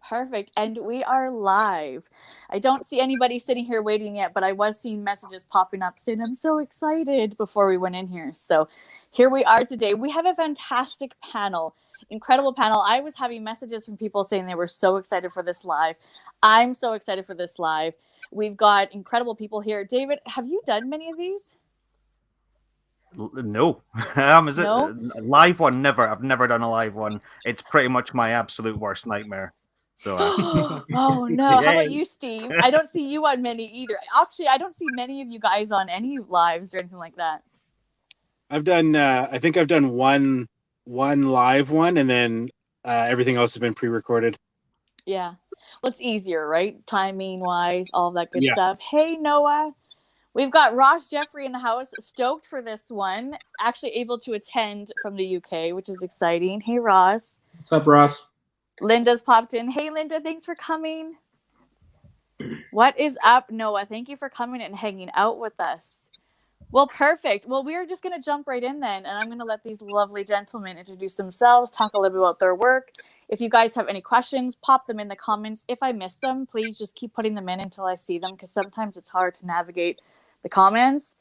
Perfect. And we are live. I don't see anybody sitting here waiting yet, but I was seeing messages popping up saying, I'm so excited before we went in here. So here we are today. We have a fantastic panel, incredible panel. I was having messages from people saying they were so excited for this live. I'm so excited for this live. We've got incredible people here. David, have you done many of these? No. Is it No? a live one? Never. I've never done a live one. It's pretty much my absolute worst nightmare. So, oh no! How about you, Steve? I don't see you on many either. Actually, I don't see many of you guys on any lives or anything like that. I've done. I think I've done one live one, and then everything else has been pre-recorded. Yeah, well, it's easier, right? Timing wise, all that good stuff. Hey, Noah. We've got Ross Jeffrey in the house, stoked for this one. Actually able to attend from the UK, which is exciting. Hey, Ross. What's up, Ross? Linda's popped in. Hey, Linda, thanks for coming. What is up, Noah? Thank you for coming and hanging out with us. Well, perfect. Well, we are just going to jump right in then, and I'm going to let these lovely gentlemen introduce themselves, talk a little bit about their work. If you guys have any questions, pop them in the comments. If I miss them, please just keep putting them in until I see them, because sometimes it's hard to navigate the comments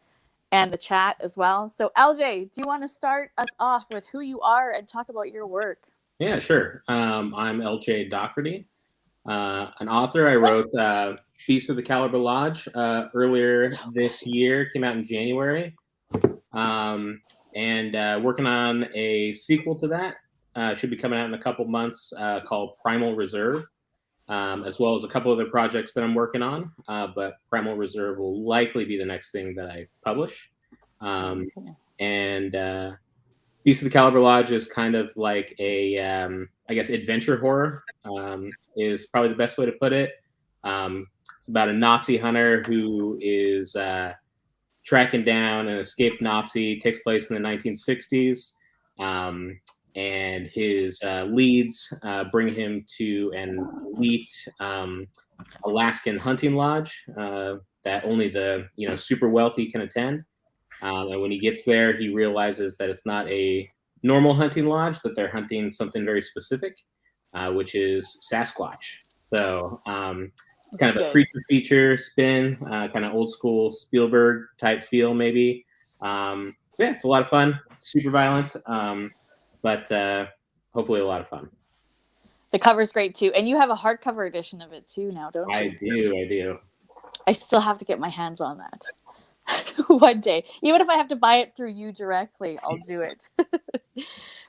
and the chat as well. So, LJ, do you want to start us off with who you are and talk about your work? Yeah, sure. I'm LJ Dougherty, an author. I wrote Beast of the Caliber Lodge earlier this year, came out in January, and working on a sequel to that. Should be coming out in a couple months, called Primal Reserve, as well as a couple other projects that I'm working on. But Primal Reserve will likely be the next thing that I publish. And Beast of the Caliber Lodge is kind of like a, I guess, adventure horror, is probably the best way to put it. It's about a Nazi hunter who is tracking down an escaped Nazi. It takes place in the 1960s. And his leads bring him to an elite Alaskan hunting lodge that only the super wealthy can attend. And when he gets there, he realizes that it's not a normal hunting lodge, that they're hunting something very specific, which is Sasquatch. So it's kind of a creature feature spin, kind of old school Spielberg type feel, maybe. Yeah, it's a lot of fun. It's super violent, but hopefully a lot of fun. The cover's great too. And you have a hardcover edition of it too now, don't you? I do. I still have to get my hands on that. One day. Even if I have to buy it through you directly, I'll do it.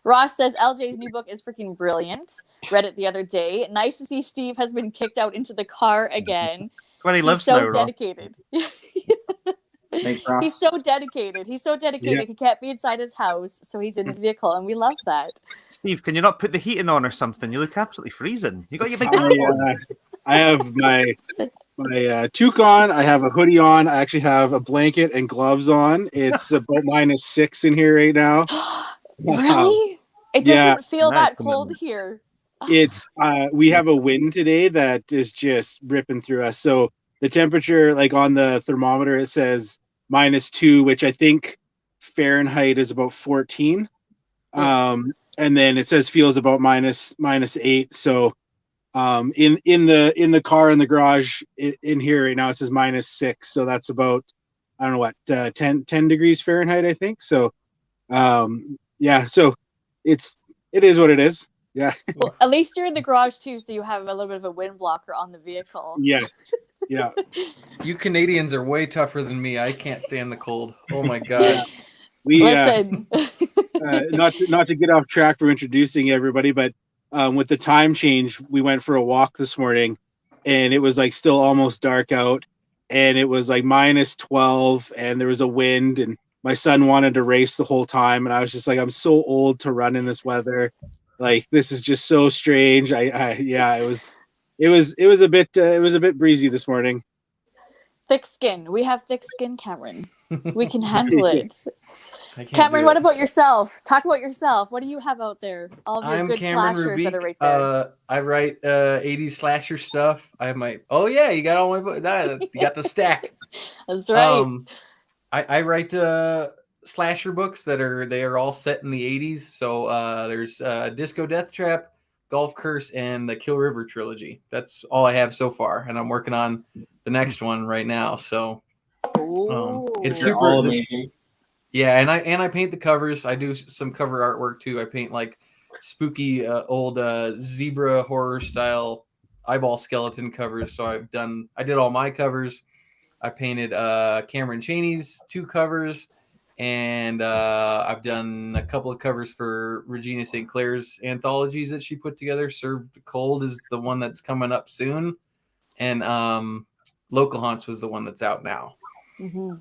Ross says LJ's new book is freaking brilliant. Read it the other day. Nice to see Steve has been kicked out into the car again. When he lives so now, dedicated. Thanks, Ross. He's so dedicated. Yeah. He can't be inside his house, so he's in his vehicle, and we love that. Steve, can you not put the heating on or something? You look absolutely freezing. You got your big I have my toque on. I have a hoodie on. I actually have a blanket and gloves on. It's about -6 in here right now. Really? It doesn't feel that cold here. It's we have a wind today that is just ripping through us. So the temperature, like on the thermometer, it says -2, which I think Fahrenheit is about 14. And then it says feels about -8. So in the car in the garage in here right now it says -6. So that's about, I don't know what, 10 degrees Fahrenheit, I think. So yeah, so it is what it is. Yeah. Well, at least you're in the garage too, so you have a little bit of a wind blocker on the vehicle. Yeah. Yeah. You Canadians are way tougher than me. I can't stand the cold. Oh my god. Listen. Not to get off track from introducing everybody, but with the time change, we went for a walk this morning, and it was like still almost dark out, and it was like -12, and there was a wind, and my son wanted to race the whole time, and I was just like, I'm so old to run in this weather. Like, this is just so strange. It was a bit breezy this morning. Thick skin. We have thick skin, Cameron. We can handle it. Cameron, what about yourself? Talk about yourself. What do you have out there? All of your good Cameron slashers Roubique. that are right there. I write 80s slasher stuff. I have my you got all my books. You got the stack. That's right. I write slasher books they are all set in the 80s. So there's Disco Death Trap, Golf Curse and the Kill River trilogy. That's all I have so far, and I'm working on the next one right now. So it's They're super all amazing. Yeah, and I paint the covers. I do some cover artwork too. I paint like spooky old zebra horror style eyeball skeleton covers. So I did all my covers. I painted Cameron Chaney's 2 covers, and I've done a couple of covers for Regina St. Clair's anthologies that she put together. Served Cold is the one that's coming up soon, and Local Haunts was the one that's out now. Mm-hmm.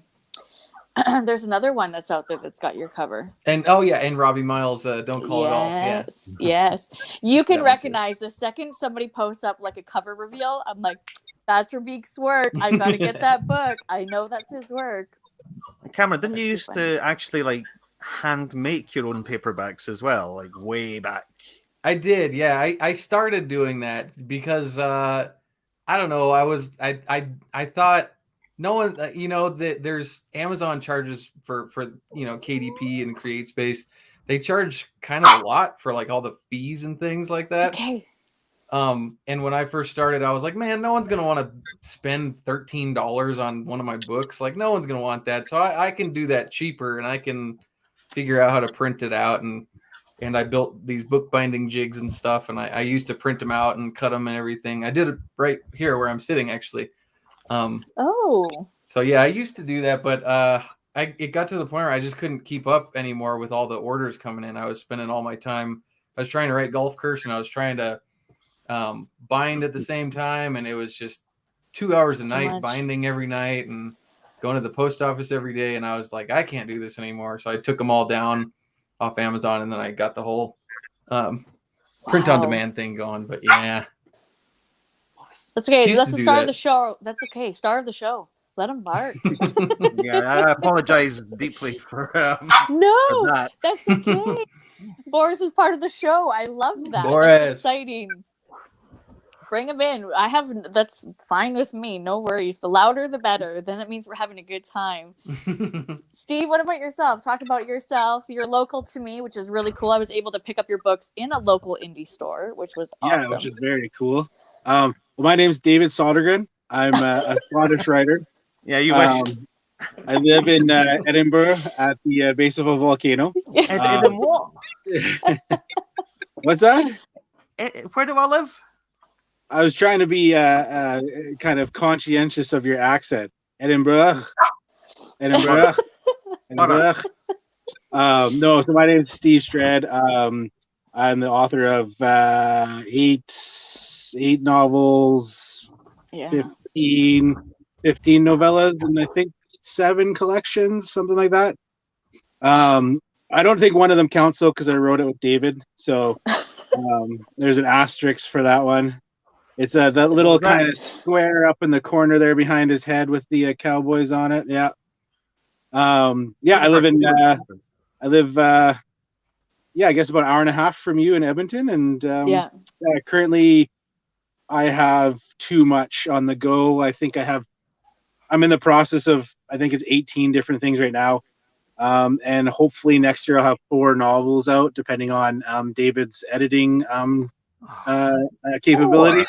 There's another one that's out there that's got your cover. And and Robbie Miles, Don't Call It All. Yeah. Yes. You can That one too. recognize the second somebody posts up like a cover reveal. I'm like, that's Roubique's work. I gotta get that book. I know that's his work. Cameron, didn't you That's used too to actually like hand make your own paperbacks as well, like way back? I did, yeah. I started doing that because I don't know. I thought no one, that there's Amazon charges for KDP and CreateSpace. They charge kind of a lot for like all the fees and things like that. It's okay. And when I first started, I was like, man, no one's gonna want to spend $13 on one of my books. Like, no one's gonna want that. So I can do that cheaper, and I can figure out how to print it out. And I built these bookbinding jigs and stuff, and I used to print them out and cut them and everything. I did it right here where I'm sitting, actually. So yeah, I used to do that, but it got to the point where I just couldn't keep up anymore with all the orders coming in. I was spending all my time. I was trying to write Golf Curse, and I was trying to bind at the same time, and it was just 2 hours a night, binding every night and going to the post office every day. And I was like, I can't do this anymore. So I took them all down off Amazon, and then I got the whole print on demand thing going. But yeah. That's okay. That's the star of the show. That's okay. Star of the show. Let him bark. Yeah, I apologize deeply for no, that. That's okay. Boris is part of the show. I love that. Boris. That's exciting. Bring him in. That's fine with me. No worries. The louder, the better. Then it means we're having a good time. Steve, what about yourself? Talk about yourself. You're local to me, which is really cool. I was able to pick up your books in a local indie store, which was awesome. Yeah, which is very cool. Well, my name's David Sodergren. I'm a Scottish writer. Yeah, you wish. I live in Edinburgh at the base of a volcano. What? What's that? Where do I live? I was trying to be kind of conscientious of your accent. Edinburgh. Edinburgh. Edinburgh. No, so my name is Steve Stred. I'm the author of 8 novels, 15 novellas, and I think 7 collections, something like that. I don't think one of them counts though, because I wrote it with David. So there's an asterisk for that one. It's that little kind of square up in the corner there behind his head with the cowboys on it. Yeah. I live I guess about an hour and a half from you in Edmonton. And currently I have too much on the go. I'm in the process of, I think it's 18 different things right now. And hopefully next year I'll have 4 novels out, depending on David's editing capability.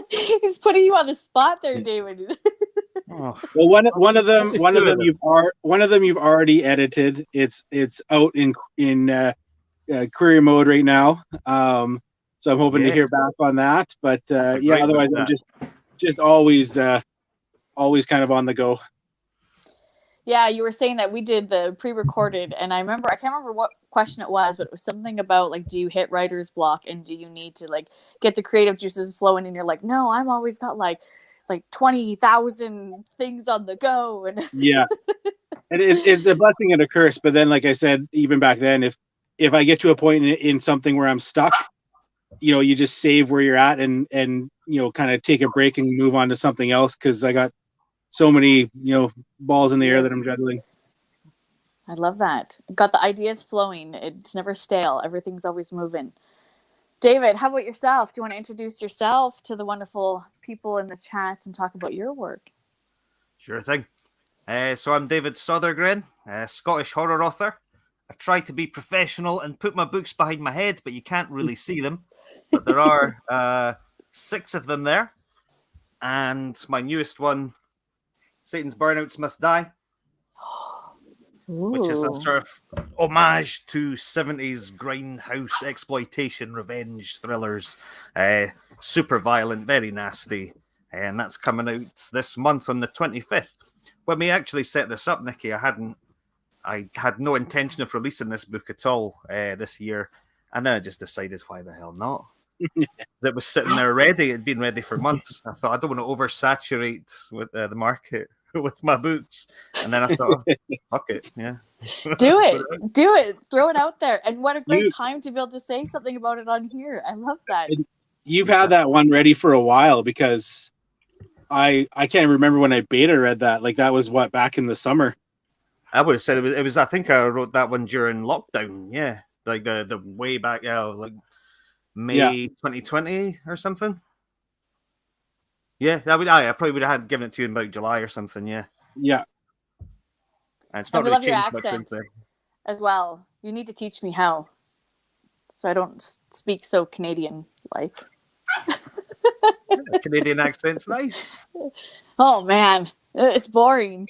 He's putting you on the spot there, David. Well, one of them you've already edited. It's out in query mode right now. So I'm hoping to hear back on that. But otherwise I'm just always kind of on the go. Yeah, you were saying that we did the pre-recorded, and I can't remember what question it was, but it was something about like, do you hit writer's block, and do you need to like get the creative juices flowing? And you're like, no, I'm always got like 20,000 things on the go. And yeah, and it's a blessing and a curse. But then, like I said, even back then, if I get to a point in something where I'm stuck, you just save where you're at and kind of take a break and move on to something else, because I got so many balls in the air that I'm juggling. I love that. Got the ideas flowing. It's never stale. Everything's always moving. David, how about yourself? Do you want to introduce yourself to the wonderful people in the chat and talk about your work? Sure thing. So I'm David Sothergren, a Scottish horror author. I try to be professional and put my books behind my head, but you can't really see them. But there are 6 of them there. And my newest one, Satan's Burnouts Must Die, which is a sort of homage to 70s grindhouse exploitation revenge thrillers. Super violent, very nasty. And that's coming out this month on the 25th. When we actually set this up, Nichi, I had no intention of releasing this book at all this year. And then I just decided, why the hell not? It was sitting there ready. It'd been ready for months. I thought, I don't want to oversaturate with the market with my books. And then I thought, oh, fuck it. Yeah. Do it. Throw it out there. And what a great time to be able to say something about it on here. I love that. You've had that one ready for a while, because I can't remember when I beta read that. Like, that was what, back in the summer? I would have said it was I think I wrote that one during lockdown. Yeah. Like the way back, like May 2020 or something. Yeah, I probably would have given it to you in about July or something. Yeah. Yeah. And it's not And we really love your changed much accent since then. as well. You need to teach me how, so I don't speak so Canadian-like. Canadian accent's nice. Oh man, it's boring.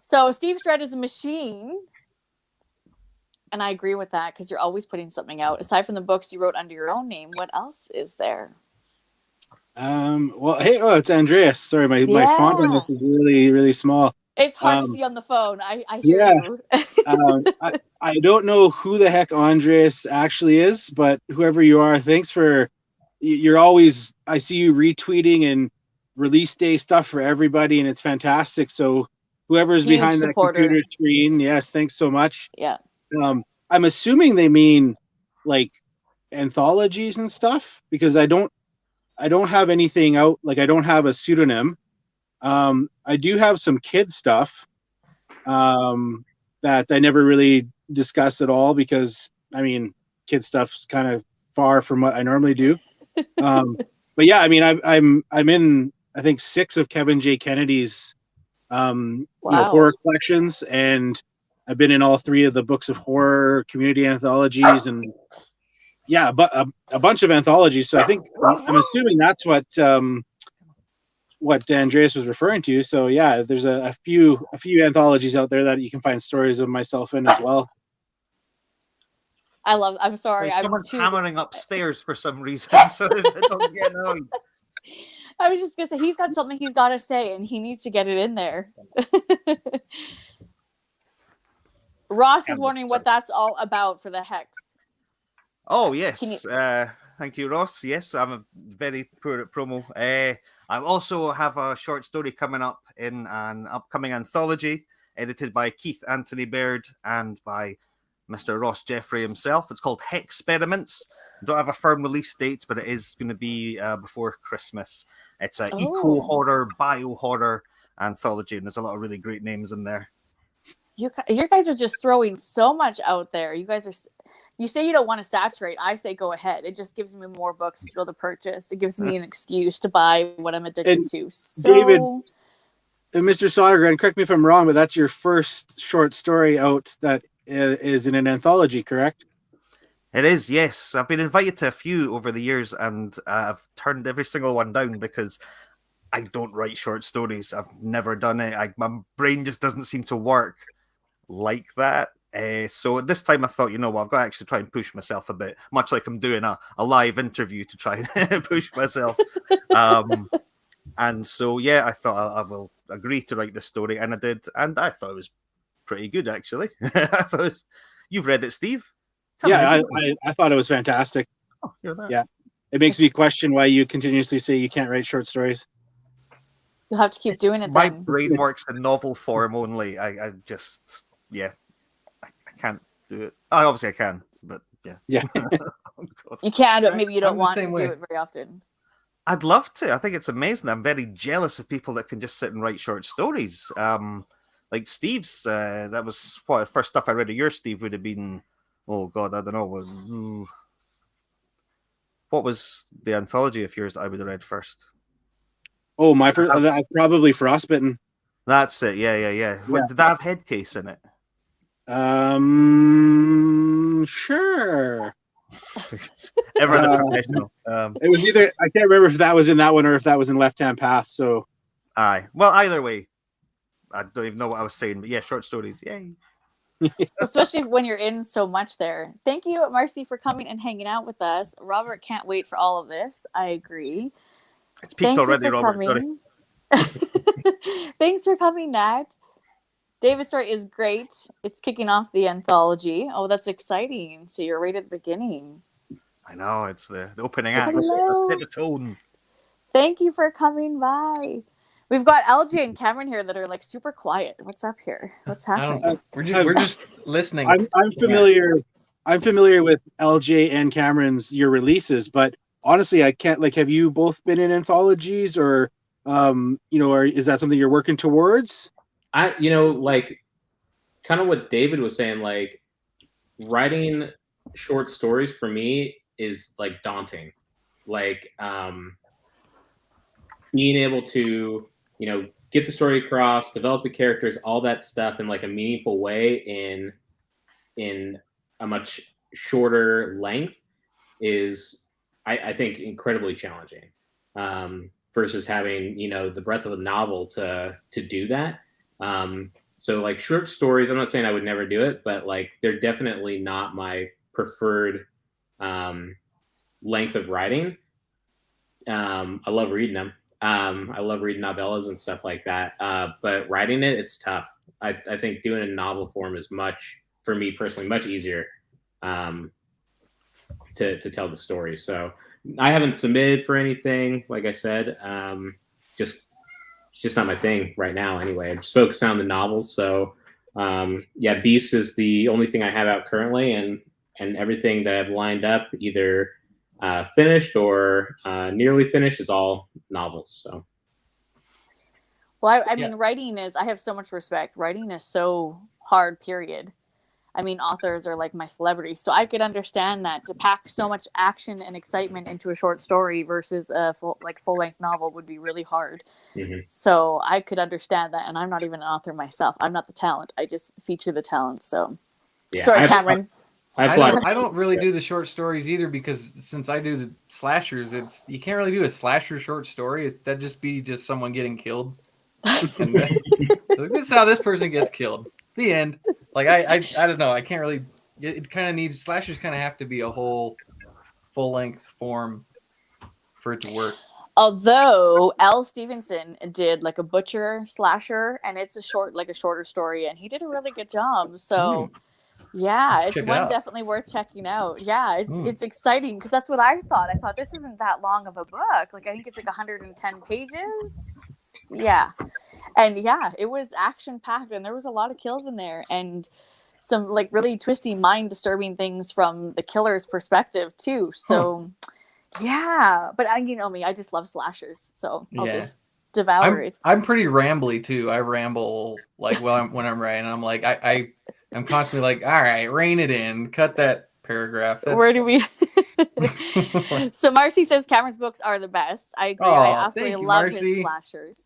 So Steve Stred is a machine. And I agree with that, because you're always putting something out. Aside from the books you wrote under your own name, what else is there? Well, hey, it's Andreas. Sorry, my font on this is really, really small. It's hard to see on the phone. I hear you. I don't know who the heck Andreas actually is, but whoever you are, thanks for. You're always. I see you retweeting and release day stuff for everybody, and it's fantastic. So whoever's Huge behind supporter. that computer screen, yes, thanks so much. Yeah. I'm assuming they mean like anthologies and stuff, because I don't have anything out. Like, I don't have a pseudonym. I do have some kid stuff that I never really discuss at all, because I mean, kid stuff's kind of far from what I normally do. But yeah, I mean, I'm in, I think, 6 of Kevin J. Kennedy's horror collections, and I've been in all 3 of the Books of Horror community anthologies, and yeah, but a bunch of anthologies. So I think I'm assuming that's what Andreas was referring to. So yeah, there's a few anthologies out there that you can find stories of myself in as well. I'm sorry. Someone's hammering upstairs for some reason, so they don't get annoyed. I was just gonna say, he's got something he's got to say, and he needs to get it in there. Ross is wondering what that's all about for the Hex. Oh, yes. Thank you, Ross. Yes, I'm a very poor at promo. I also have a short story coming up in an upcoming anthology edited by Keith Anthony Baird and by Mr. Ross Jeffrey himself. It's called Hexperiments. Don't have a firm release date, but it is going to be before Christmas. It's an eco-horror, bio-horror anthology, and there's a lot of really great names in there. You guys are just throwing so much out there. You guys are. You say you don't want to saturate. I say go ahead. It just gives me more books to be able to purchase. It gives me an excuse to buy what I'm addicted to. So, David, Mr. Sodergren, correct me if I'm wrong, but that's your first short story out that is in an anthology, correct? It is, yes. I've been invited to a few over the years, and I've turned every single one down because I don't write short stories. I've never done it. My brain just doesn't seem to work like that. So at this time I thought, I've got to actually try and push myself a bit, much like I'm doing a live interview to try and push myself. And so, yeah, I thought I will agree to write this story, and I did, and I thought it was pretty good, actually. You've read it, Steve? I thought it was fantastic. Oh, you're that. Yeah. It makes me question why you continuously say you can't write short stories. You'll have to keep doing it. My then. brain works in novel form only. I just, I can't do it. Obviously I can, but yeah. Yeah. Oh, God. You can, but maybe you don't I'm the want to same do way. it very often. I'd love to. I think it's amazing. I'm very jealous of people that can just sit and write short stories. Like Steve's, that was the first stuff I read of yours, Steve, would have been, oh God, I don't know. What was the anthology of yours that I would have read first? Oh, my first, probably Frostbitten. That's it. Yeah. Did that have Headcase in it? Sure. Ever the professional. It was either, I can't remember if that was in that one or if that was in Left Hand Path. So Aye. Well, either way, I don't even know what I was saying, but yeah, short stories. Yay. Especially when you're in so much there. Thank you, Marcy, for coming and hanging out with us. Robert can't wait for all of this. I agree. It's peaked already, Robert. Sorry. Thanks for coming, Nat. David's story is great. It's kicking off the anthology. Oh, that's exciting. So you're right at the beginning. I know, it's the opening act. Hello. Let's hit the tone. Thank you for coming by. We've got LJ and Cameron here that are like super quiet. What's up here? What's happening? We're just listening. I'm familiar. I'm familiar with LJ and Cameron's your releases, but honestly, I can't. Like, have you both been in anthologies, or or is that something you're working towards? Like, kind of what David was saying. Like, writing short stories for me is like daunting. Like, being able to get the story across, develop the characters, all that stuff in like a meaningful way in a much shorter length is, I think, incredibly challenging. Versus having the breadth of a novel to do that. So like short stories, I'm not saying I would never do it, but like they're definitely not my preferred length of writing. I love reading them. I love reading novellas and stuff like that. But writing it's tough. I think doing it in novel form is for me personally, much easier to tell the story. So I haven't submitted for anything, like I said. It's just not my thing right now anyway. I'm just focused on the novels. So Beast is the only thing I have out currently, and everything that I've lined up, either finished or nearly finished, is all novels. So, well, I mean, writing is, I have so much respect. Writing is so hard, period. I mean, authors are like my celebrities. So I could understand that to pack so much action and excitement into a short story versus a full-length novel would be really hard. Mm-hmm. So I could understand that. And I'm not even an author myself. I'm not the talent. I just feature the talent. So sorry, Cameron. I don't really do the short stories either, because since I do the slashers, you can't really do a slasher short story. That'd just be someone getting killed. So this is how this person gets killed. The end. Like I don't know. I can't really. It kind of needs, slashers kind of have to be a whole full length form for it to work. Although L. Stevenson did like a butcher slasher, and it's a shorter story, and he did a really good job. So. Yeah, it's one definitely worth checking out. Yeah, it's exciting because that's what I thought. I thought this isn't that long of a book. Like I think it's like 110 pages. Yeah. And yeah, it was action packed, and there was a lot of kills in there, and some like really twisty, mind disturbing things from the killer's perspective too. So yeah, but you know me, I just love slashers. So I'll just devour it. I'm pretty rambly too. I ramble like when I'm writing. I'm like I'm constantly like, all right, rein it in, cut that paragraph. Where do we? So Marcy says Cameron's books are the best. I agree. I absolutely love his slashers.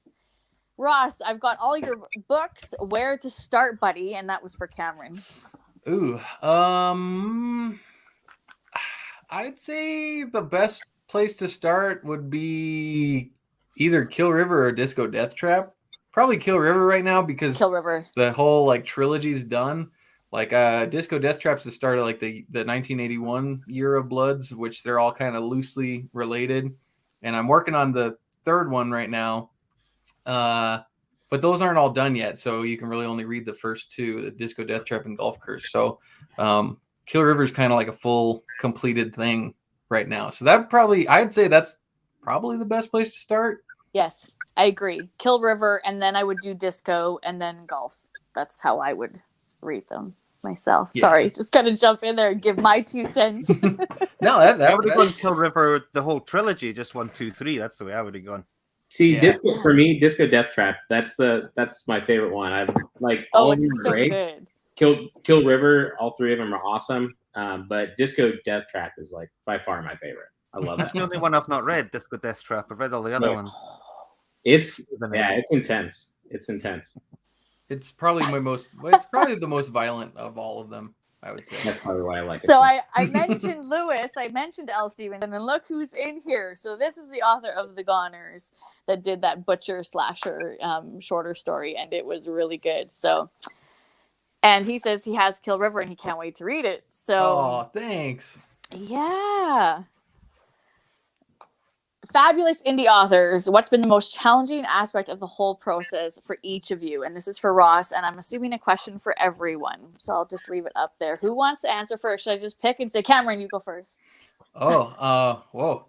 Ross, I've got all your books. Where to start, buddy? And that was for Cameron. Ooh, I'd say the best place to start would be either Kill River or Disco Death Trap. Probably Kill River right now, because Kill River, the whole like trilogy's done. Like Disco Death Trap's the start of like the 1981 Year of Bloods, which they're all kind of loosely related. And I'm working on the third one right now. But those aren't all done yet, so you can really only read the first two, the Disco Death Trap and Golf Curse. So Kill River is kind of like a full completed thing right now. So I'd say that's probably the best place to start. Yes, I agree. Kill River, and then I would do Disco, and then Golf. That's how I would read them myself. Yeah. Sorry, just gotta jump in there and give my 2 cents. No, that would have gone Kill River, the whole trilogy, just 1, 2, 3. That's the way I would have gone. See, Disco for me, Disco Death Trap. That's my favorite one. I've like all of them are great. Good. Kill River, all 3 of them are awesome. But Disco Death Trap is like by far my favorite. I love it. That's the only one I've not read. Disco Death Trap. I've read all the other ones. It's intense. It's intense. It's probably it's probably the most violent of all of them, I would say. That's probably why I like it. So I mentioned Lewis, I mentioned L. Stevens, and then look who's in here. So this is the author of The Goners that did that butcher slasher shorter story, and it was really good. So, and he says he has Kill River and he can't wait to read it. So, oh, thanks. Yeah. Fabulous indie authors. What's been the most challenging aspect of the whole process for each of you? And this is for Ross, and I'm assuming a question for everyone. So I'll just leave it up there. Who wants to answer first? Should I just pick and say, Cameron, you go first? Whoa.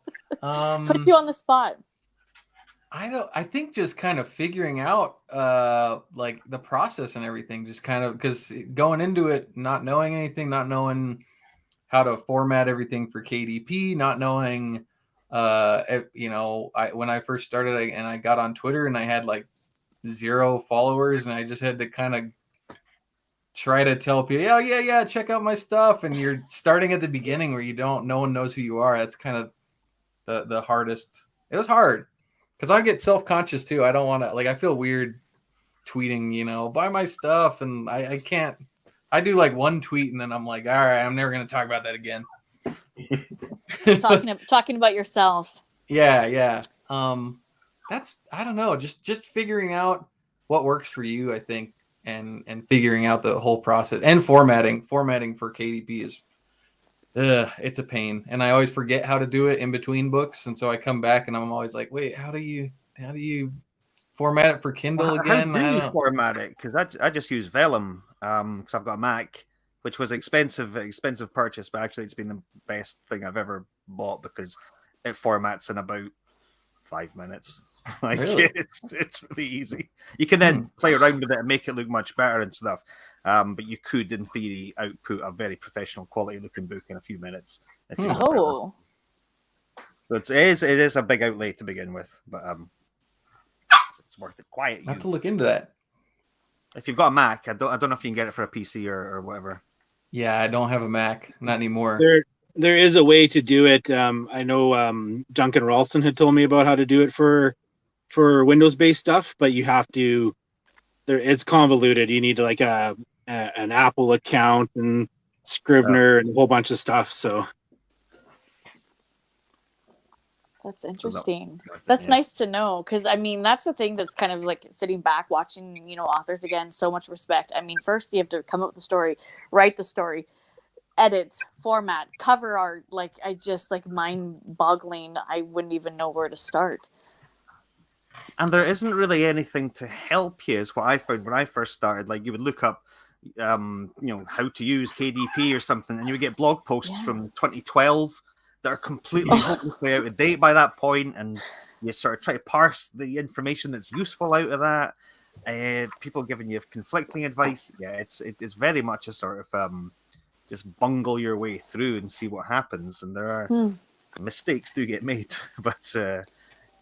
Put you on the spot. I think just kind of figuring out like the process and everything, just kind of because going into it, not knowing anything, not knowing how to format everything for KDP, not knowing when I first started and I got on Twitter and I had like 0 followers and I just had to kind of try to tell people, yeah, check out my stuff. And you're starting at the beginning where no one knows who you are. That's kind of the hardest. It was hard because I get self-conscious too. I don't want to, I feel weird tweeting, buy my stuff. And I can't, I do like one tweet and then I'm like, all right, I'm never going to talk about that again. talking about yourself. Yeah. That's, I don't know, just figuring out what works for you, I think, and figuring out the whole process and formatting for KDP is it's a pain, and I always forget how to do it in between books, and so I come back and I'm always like, wait, how do you format it for Kindle again? How do you format it? Because I just use Vellum because I've got a Mac, which was expensive purchase, but actually it's been the best thing I've ever bought because it formats in about 5 minutes. Really? It's really easy. You can then play around with it and make it look much better and stuff. But you could, in theory, output a very professional quality looking book in a few minutes. If you Oh. So it is a big outlay to begin with, but it's worth it. Quiet. I have to look into that. If you've got a Mac, I don't know if you can get it for a PC or whatever. Yeah, I don't have a Mac, not anymore. There is a way to do it. I know Duncan Ralston had told me about how to do it for Windows-based stuff, but you have to. It's convoluted. You need like an Apple account and Scrivener and a whole bunch of stuff. So that's interesting. That's nice to know, because I mean that's the thing that's kind of like sitting back watching authors again. So much respect. I mean, first you have to come up with the story, write the story, edit, format, cover art. Like I just mind-boggling. I wouldn't even know where to start. And there isn't really anything to help you, is what I found when I first started. Like you would look up, how to use KDP or something, and you would get blog posts from 2012 that are completely hopelessly out of date by that point, and you sort of try to parse the information that's useful out of that. People giving you conflicting advice. Yeah, it's very much a sort of just bungle your way through and see what happens. And there are mistakes do get made, but.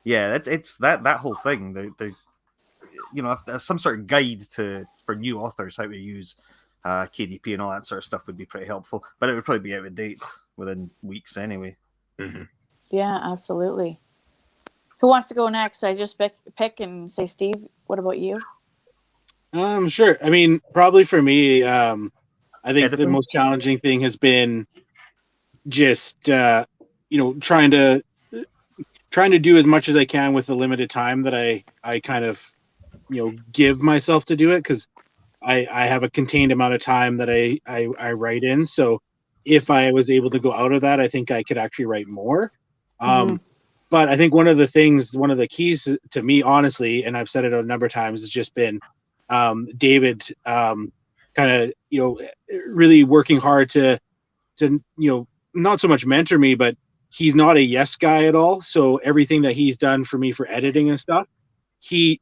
Yeah, it's that whole thing. If there's some sort of guide for new authors how to use KDP and all that sort of stuff would be pretty helpful. But it would probably be out of date within weeks anyway. Mm-hmm. Yeah, absolutely. Who wants to go next? I just pick and say, Steve. What about you? Sure. I mean, probably for me, I think the most challenging thing has been just trying to do as much as I can with the limited time that I kind of, give myself to do it, because I have a contained amount of time that I write in. So if I was able to go out of that, I think I could actually write more. But I think one of the keys to me, honestly, and I've said it a number of times, has just been David kind of, really working hard to not so much mentor me, but he's not a yes guy at all. So everything that he's done for me for editing and stuff, he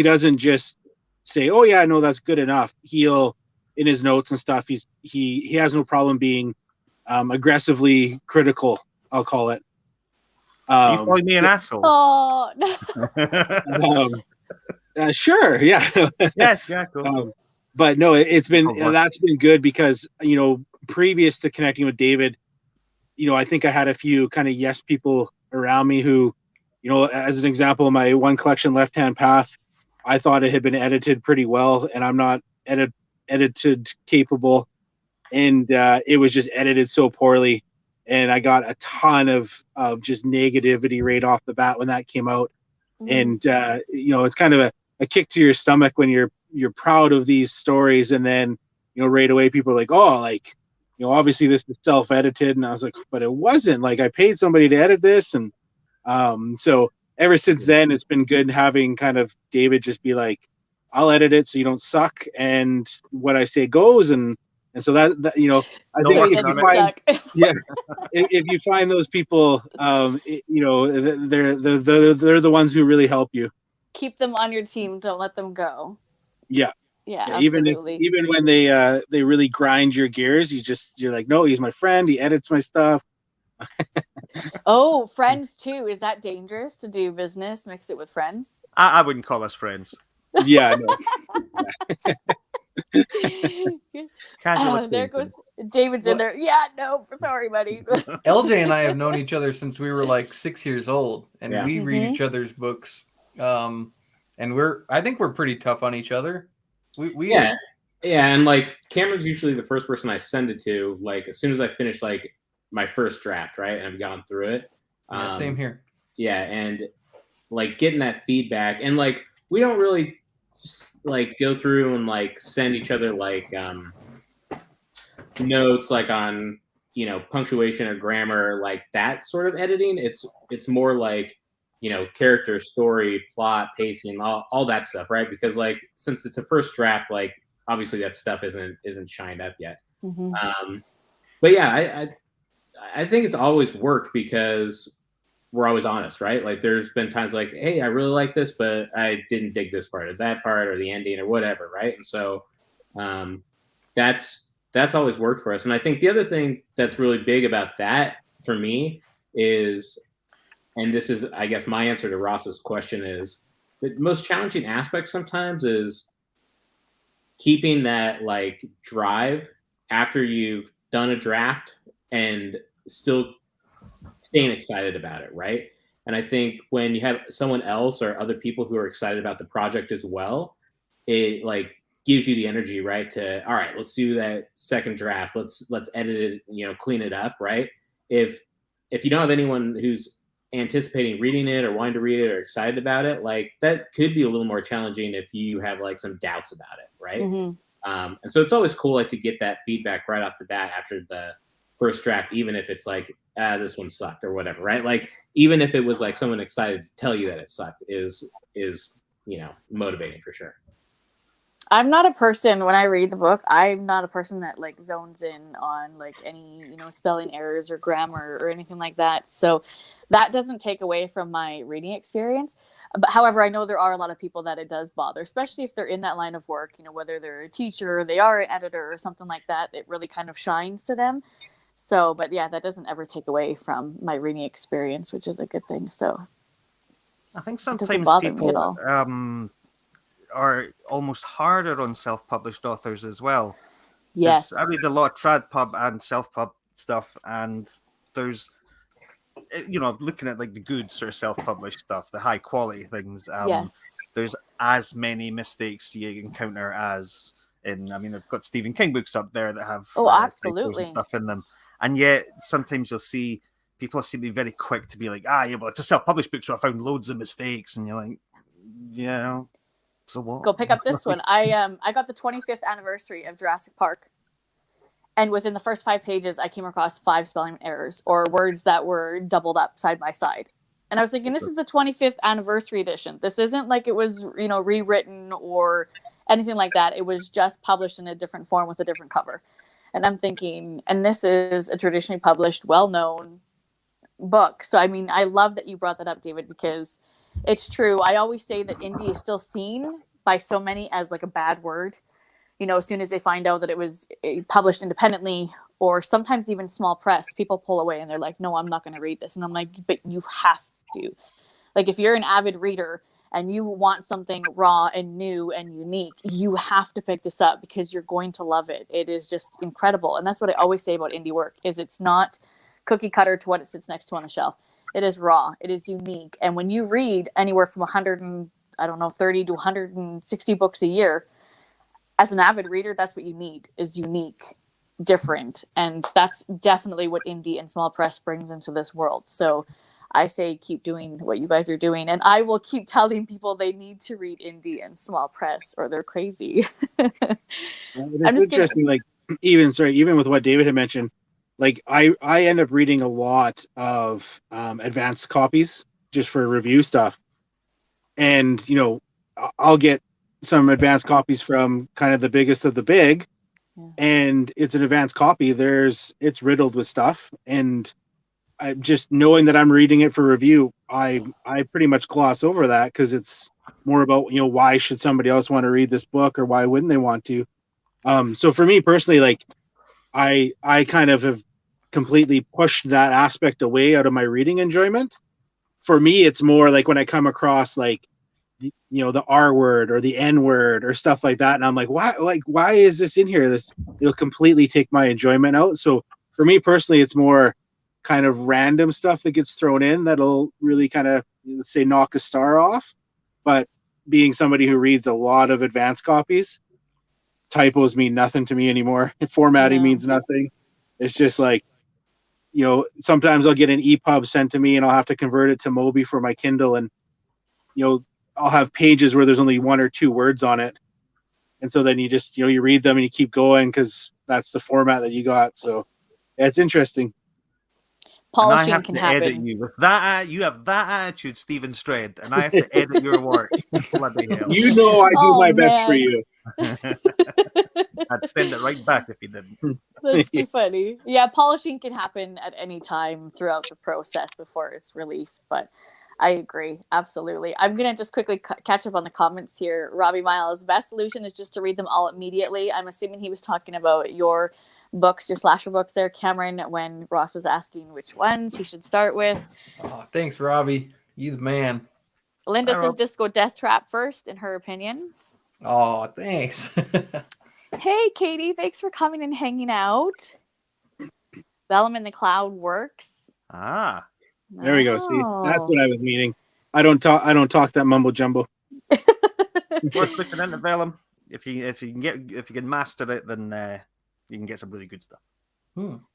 doesn't just say, "Oh yeah, no, that's good enough." He'll, in his notes and stuff, he has no problem being aggressively critical, I'll call it. Are you calling me an asshole? Oh no. Sure, yeah. yeah, cool. But no, that's been good because previous to connecting with David, I think I had a few kind of yes people around me who, as an example, my one collection, Left Hand Path, I thought it had been edited pretty well, and I'm not edited capable, and it was just edited so poorly, and I got a ton of just negativity right off the bat when that came out. And it's kind of a kick to your stomach when you're proud of these stories, and then right away people are like, oh, like obviously this is self-edited, and I was like, but it wasn't. Like, I paid somebody to edit this, and so ever since then it's been good having kind of David just be like, I'll edit it so you don't suck, and what I say goes, and so that I No think working if you on it. find if you find those people, they're the ones who really help you. Keep them on your team. Don't let them go. Yeah. Yeah, Even absolutely. when they really grind your gears, you're like, no, he's my friend. He edits my stuff. Oh, friends too. Is that dangerous to do business? Mix it with friends? I wouldn't call us friends. Yeah, no. Casual There goes acquaintance. David's in there. Yeah, no, sorry, buddy. LJ and I have known each other since we were like 6 years old, and Yeah. we read each other's books. And I think we're pretty tough on each other. We Yeah, and like Cameron's usually the first person I send it to. Like as soon as I finish like my first draft, right, and I've gone through it. yeah, same here. Yeah, and like getting that feedback, and like we don't really just, like go through and like send each other like notes like on punctuation or grammar, like that sort of editing. It's more like character, story, plot, pacing, all that stuff, right? Because like since it's a first draft, like obviously that stuff isn't shined up yet. But yeah, I think it's always worked because we're always honest, right? Like there's been times like, hey, I really like this, but I didn't dig this part or that part or the ending or whatever, right? And so that's always worked for us. And I think the other thing that's really big about that for me is, and this is, I guess, my answer to Ross's question, is the most challenging aspect sometimes is keeping that like drive after you've done a draft and still staying excited about it, right? And I think when you have someone else or other people who are excited about the project as well, it like gives you the energy, right? To, all right, let's do that second draft. Let's edit it, clean it up, right? If you don't have anyone who's anticipating reading it or wanting to read it or excited about it, like that could be a little more challenging if you have like some doubts about it, right? And so it's always cool like to get that feedback right off the bat after the first draft, even if it's like, this one sucked or whatever, right? Like even if it was like someone excited to tell you that it sucked is motivating for sure. I'm not a person, when I read the book, I'm not a person that like zones in on like any, spelling errors or grammar or anything like that. So that doesn't take away from my reading experience. But however, I know there are a lot of people that it does bother, especially if they're in that line of work, whether they're a teacher or they are an editor or something like that, it really kind of shines to them. So, but yeah, that doesn't ever take away from my reading experience, which is a good thing. So I think it sometimes doesn't bother me at people all. are almost harder on self-published authors as well. 'Cause Yes. I read a lot of trad pub and self-pub stuff, and there's, looking at like the good sort of self-published stuff, the high quality things. Yes. There's as many mistakes you encounter as in. I mean, I've got Stephen King books up there that have typos absolutely. and stuff in them, and yet sometimes you'll see people seem to be very quick to be like, yeah, well, it's a self-published book, so I found loads of mistakes, and you're like, yeah. So what? Go pick up this one. I got the 25th anniversary of Jurassic Park, and within the first 5 pages, I came across 5 spelling errors or words that were doubled up side by side. And I was thinking, this is the 25th anniversary edition. This isn't like it was, rewritten or anything like that. It was just published in a different form with a different cover. And I'm thinking, and this is a traditionally published, well-known book. So, I mean, I love that you brought that up, David, because it's true. I always say that indie is still seen by so many as like a bad word. As soon as they find out that it was published independently or sometimes even small press, people pull away and they're like, no, I'm not going to read this. And I'm like, but you have to. Like, if you're an avid reader and you want something raw and new and unique, you have to pick this up because you're going to love it. It is just incredible. And that's what I always say about indie work, is it's not cookie cutter to what it sits next to on the shelf. It is raw. It is unique. And when you read anywhere from 100 I don't know, 30 to 160 books a year. As an avid reader, that's what you need, is unique, different. And that's definitely what indie and small press brings into this world. So I say keep doing what you guys are doing. And I will keep telling people they need to read indie and small press or they're crazy. It's interesting, like even with what David had mentioned, like I end up reading a lot of advanced copies just for review stuff. And, I'll get some advanced copies from kind of the biggest of the big, and it's an advanced copy. It's riddled with stuff, and just knowing that I'm reading it for review, I pretty much gloss over that because it's more about why should somebody else want to read this book or why wouldn't they want to. So for me personally, like I kind of have completely pushed that aspect away out of my reading enjoyment. For me, it's more like when I come across like the R word or the N word or stuff like that, and I'm like, why is this in here? It'll completely take my enjoyment out. So for me personally, it's more kind of random stuff that gets thrown in that'll really kind of, let's say, knock a star off. But being somebody who reads a lot of advanced copies, typos mean nothing to me anymore. Formatting means nothing. It's just like, sometimes I'll get an EPUB sent to me and I'll have to convert it to Mobi for my Kindle, and I'll have pages where there's only 1 or 2 words on it. And so then you just, you read them and you keep going because that's the format that you got. So it's interesting. Polishing can happen. Edit you with that. You have that attitude, Stephen Stred, and I have to edit your work. Bloody hell. I do my best for you. I'd send it right back if you didn't. That's too funny. Yeah, polishing can happen at any time throughout the process before it's released, but I agree. Absolutely. I'm going to just quickly catch up on the comments here. Robbie Miles, best solution is just to read them all immediately. I'm assuming he was talking about your books, your slasher books there, Cameron, when Ross was asking which ones he should start with. Oh, thanks, Robbie. You the man. Linda says Disco Death Trap first, in her opinion. Oh, thanks. Hey, Katie. Thanks for coming and hanging out. Bellum in the Cloud works. Ah. There we go. See, that's what I was meaning. I don't talk that mumbo jumbo. Worth looking into Vellum. If you can master it, then you can get some really good stuff.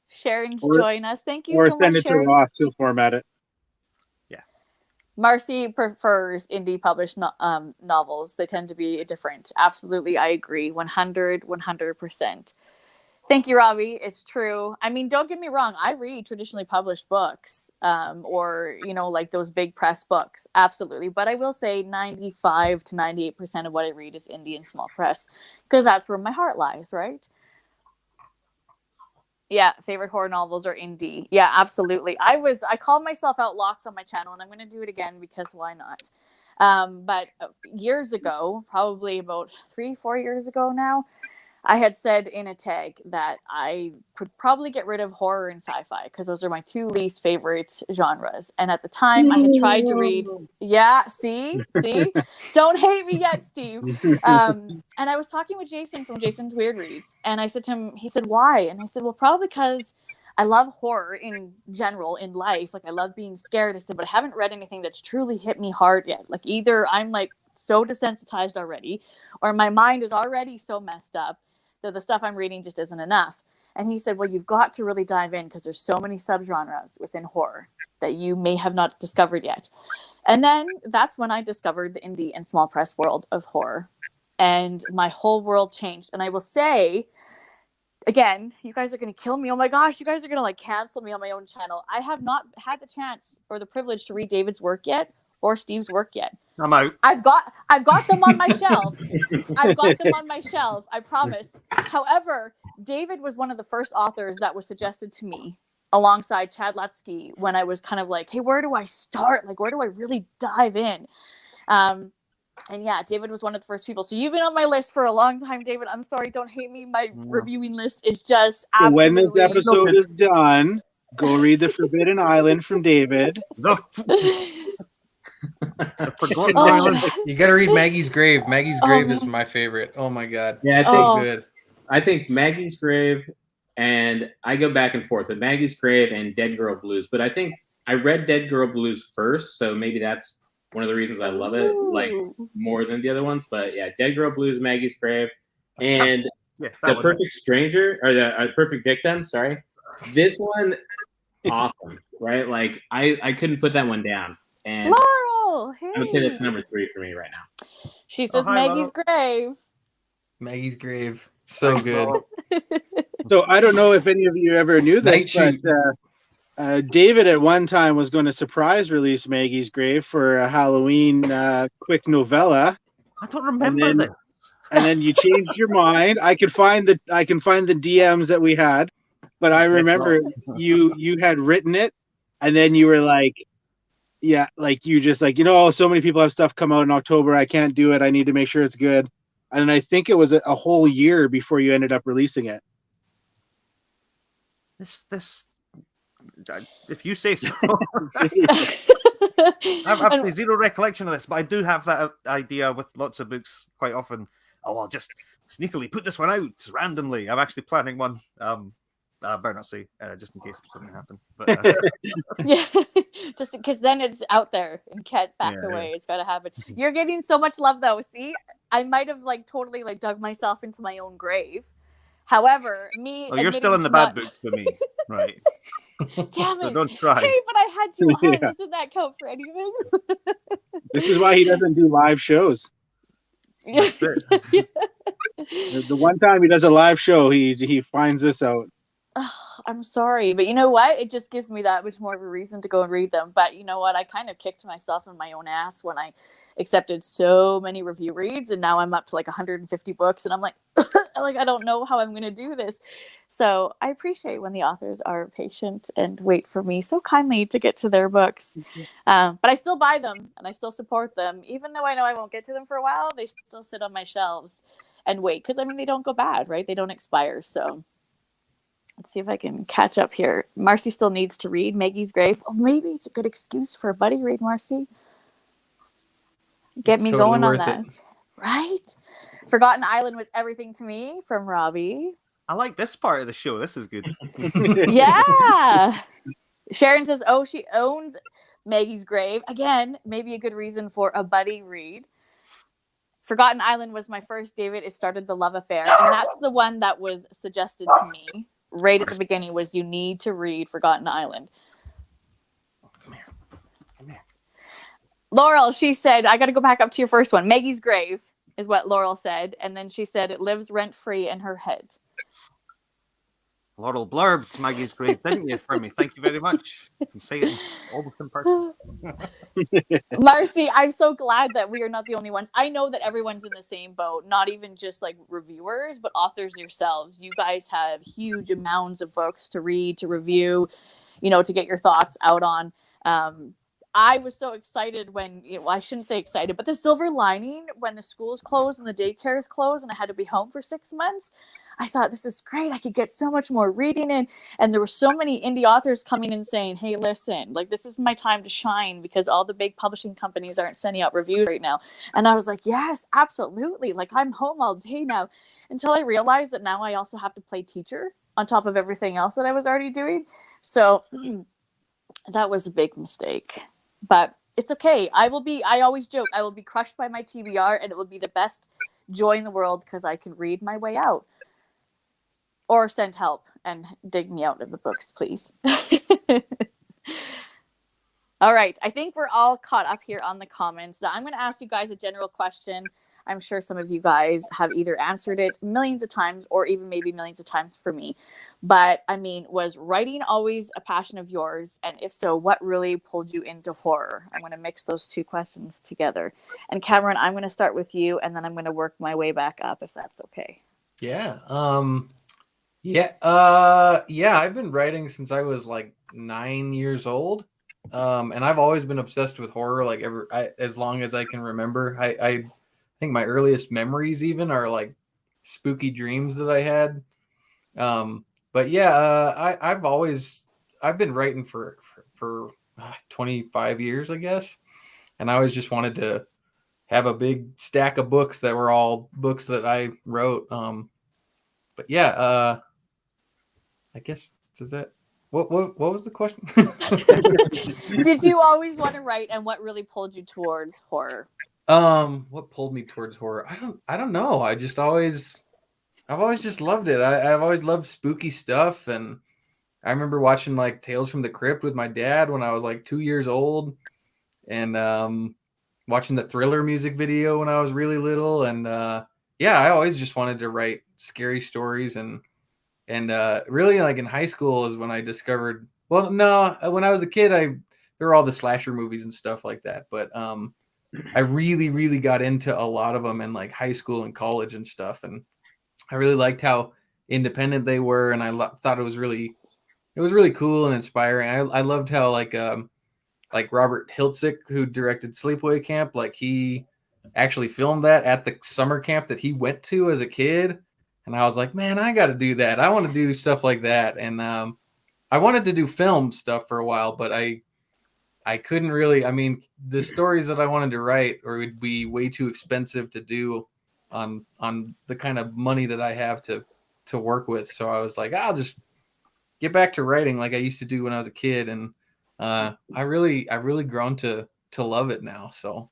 Sharon's joining us. Thank you so much, Sharon. Or send it to Ross. He'll format it. Yeah. Marcy prefers indie published novels. They tend to be different. Absolutely, I agree. 100%. Thank you, Robbie. It's true. I mean, don't get me wrong. I read traditionally published books, or like those big press books. Absolutely. But I will say 95 to 98% of what I read is indie and small press, because that's where my heart lies, right? Yeah, favorite horror novels are indie. Yeah, absolutely. I called myself out lots on my channel, and I'm going to do it again because why not? But years ago, probably about 3-4 years ago now, I had said in a tag that I could probably get rid of horror and sci-fi because those are my 2 least favorite genres. And at the time, I had tried to read. Yeah, see, don't hate me yet, Steve. And I was talking with Jason from Jason's Weird Reads, and I said to him, he said, "Why?" And I said, "Well, probably because I love horror in general in life. Like I love being scared." I said, "But I haven't read anything that's truly hit me hard yet. Like either I'm like so desensitized already, or my mind is already so messed up that the stuff I'm reading just isn't enough." And he said, "Well, you've got to really dive in because there's so many subgenres within horror that you may have not discovered yet." And then that's when I discovered the indie and small press world of horror, and my whole world changed. And I will say, again, you guys are going to kill me. Oh my gosh, you guys are going to like cancel me on my own channel. I have not had the chance or the privilege to read David's work yet or Steve's work yet. I'm out. I've got them on my shelf. I've got them on my shelf. I promise. However, David was one of the first authors that was suggested to me alongside Chad Lutsky when I was kind of like, hey, where do I start? Like, where do I really dive in? And yeah, David was one of the first people. So you've been on my list for a long time, David. I'm sorry. Don't hate me. My reviewing list is just absolutely... When this episode is done, go read The Forbidden Island from David. You got to read Maggie's Grave. Maggie's Grave is my favorite. Oh my god. Yeah, Good. I think Maggie's Grave, and I go back and forth with Maggie's Grave and Dead Girl Blues. But I think I read Dead Girl Blues first, so maybe that's one of the reasons I love it, like more than the other ones. But yeah, Dead Girl Blues, Maggie's Grave, and Yeah, The Perfect Stranger, or the Perfect Victim. Sorry, this one, awesome, right? Like I couldn't put that one down, and Laurel, hey. I would say that's number 3 for me right now. She says hi, Maggie's grave. Maggie's Grave. So good. So I don't know if any of you ever knew this, Nichi. but David at one time was going to surprise release Maggie's Grave for a Halloween quick novella, I don't remember then- this. and then you changed your mind. I can find the DMs that we had, but I remember you had written it, and then you were like, yeah, like you just like, so many people have stuff come out in October. I can't do it. I need to make sure it's good. And I think it was a whole year before you ended up releasing it. This, if you say so. I've zero recollection of this, but I do have that idea with lots of books quite often. Oh, I'll just sneakily put this one out randomly. I'm actually planning one. I better not say, just in case it doesn't happen. But, Yeah, just because then it's out there and can't back away. It's got to happen. You're getting so much love, though. See, I might have totally dug myself into my own grave. However, me. Oh, you're still in the bad books for me, right? Damn it! So don't try. Hey, but I had 200. Yeah. Doesn't that count for anything? This is why he doesn't do live shows. That's it. The one time he does a live show, he finds this out. Oh, I'm sorry, but you know what? It just gives me that much more of a reason to go and read them. But you know what? I kind of kicked myself in my own ass when I accepted so many review reads, and now I'm up to 150 books, and I'm like, I don't know how I'm going to do this. So I appreciate when the authors are patient and wait for me so kindly to get to their books. But I still buy them and I still support them, even though I know I won't get to them for a while. They still sit on my shelves and wait because they don't go bad, right? They don't expire. So let's see if I can catch up here. Marcy still needs to read Maggie's Grave. Oh, maybe it's a good excuse for a buddy read, Marcy. Get It's me totally going on worth that. it. Right? Forgotten Island was everything to me from Robbie. I like this part of the show. This is good. Yeah. Sharon says, oh, she owns Maggie's Grave. Again, maybe a good reason for a buddy read. Forgotten Island was my first, David. It started the love affair. And that's the one that was suggested to me right at the beginning was you need to read Forgotten Island. Come here. Laurel, she said, I got to go back up to your first one. Maggie's Grave is what Laurel said. And then she said it lives rent-free in her head. Laurel blurbed Maggie's Grave, didn't you, for me? Thank you very much. You can say it almost in person. Marcy, I'm so glad that we are not the only ones. I know that everyone's in the same boat, not even just reviewers, but authors yourselves. You guys have huge amounts of books to read, to review, to get your thoughts out on. I was so excited when, I shouldn't say excited, but the silver lining when the schools closed and the daycares closed and I had to be home for 6 months. I thought, this is great. I could get so much more reading in. And there were so many indie authors coming and saying, hey, listen, this is my time to shine because all the big publishing companies aren't sending out reviews right now. And I was like, yes, absolutely. I'm home all day now, until I realized that now I also have to play teacher on top of everything else that I was already doing. So that was a big mistake, but it's okay. I always joke, I will be crushed by my TBR and it will be the best joy in the world because I can read my way out. Or send help and dig me out of the books, please. All right. I think we're all caught up here on the comments. Now, I'm going to ask you guys a general question. I'm sure some of you guys have either answered it millions of times or even maybe millions of times for me. But, was writing always a passion of yours? And if so, what really pulled you into horror? I'm going to mix those two questions together. And Cameron, I'm going to start with you, and then I'm going to work my way back up, if that's okay. Yeah. I've been writing since I was 9 years old. And I've always been obsessed with horror, as long as I can remember. I think my earliest memories even are spooky dreams that I had. I've been writing for 25 years, I guess. And I always just wanted to have a big stack of books that were all books that I wrote. I guess, What was the question? Did you always want to write, and what really pulled you towards horror? What pulled me towards horror? I don't know. I've always just loved it. I've always loved spooky stuff, and I remember watching like Tales from the Crypt with my dad when I was like 2 years old, and watching the Thriller music video when I was really little, and yeah, I always just wanted to write scary stories, and really like in high school is when I discovered. Well, no, when I was a kid, there were all the slasher movies and stuff like that, but I really, really got into a lot of them in like high school and college and stuff, and I really liked how independent they were, and I thought it was really cool and inspiring. I loved how like Robert Hiltzik, who directed Sleepaway Camp, like he actually filmed that at the summer camp that he went to as a kid, and I was like, man, I got to do that. I want to do stuff like that, and I wanted to do film stuff for a while, but I couldn't really. I mean, the stories that I wanted to write would be way too expensive to do on the kind of money that I have to work with. So I was like, I'll just get back to writing like I used to do when I was a kid, and I really grown to love it now. So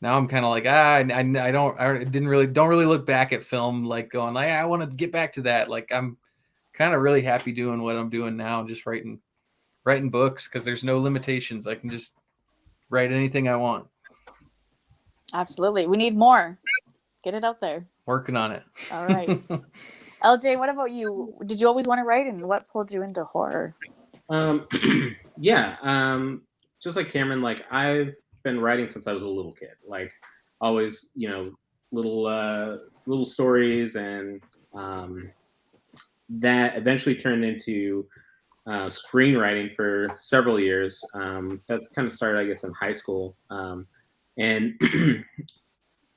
now I'm kind of like I don't really look back at film like going like I want to get back to that. Like I'm kind of really happy doing what I'm doing now, just writing books, because there's no limitations. I can just write anything I want. Absolutely. We need more. Get it out there. Working on it. All right. LJ, what about you? Did you always want to write, and what pulled you into horror? Yeah. Just like Cameron, like I've been writing since I was a little kid. Like always, little stories, and that eventually turned into screenwriting for several years. That kind of started, I guess, in high school, and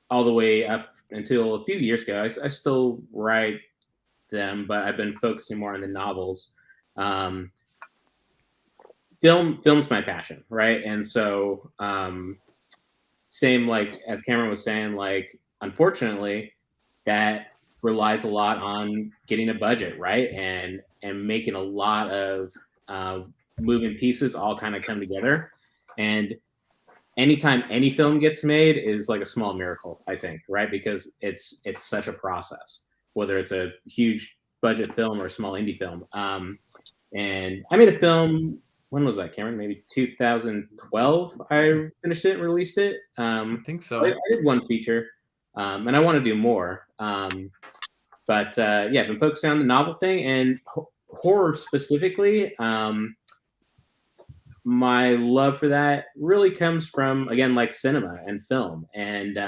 all the way up until a few years ago. I still write them, but I've been focusing more on the novels. Film's my passion, right? And so same like as Cameron was saying, like unfortunately that relies a lot on getting a budget, right? And making a lot of moving pieces all kind of come together. And anytime any film gets made is like a small miracle, I think, right? Because it's such a process, whether it's a huge budget film or a small indie film. And I made a film, when was that, Cameron? Maybe 2012 I finished it and released it. I think so. I did one feature, and I want to do more. But I've been focusing on the novel thing and horror specifically. My love for that really comes from, again, like cinema and film, and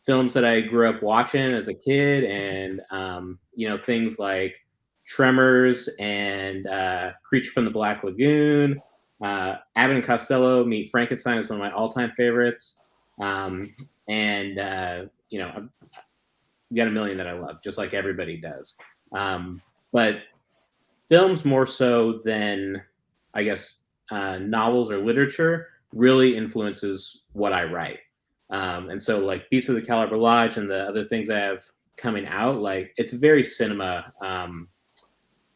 films that I grew up watching as a kid, and things like Tremors and Creature from the Black Lagoon. Abbott and Costello Meet Frankenstein is one of my all-time favorites. I've got a million that I love, just like everybody does. But films more so than, I guess, novels or literature really influences what I write. And so like Beasts of the Caliber Lodge and the other things I have coming out, like it's very cinema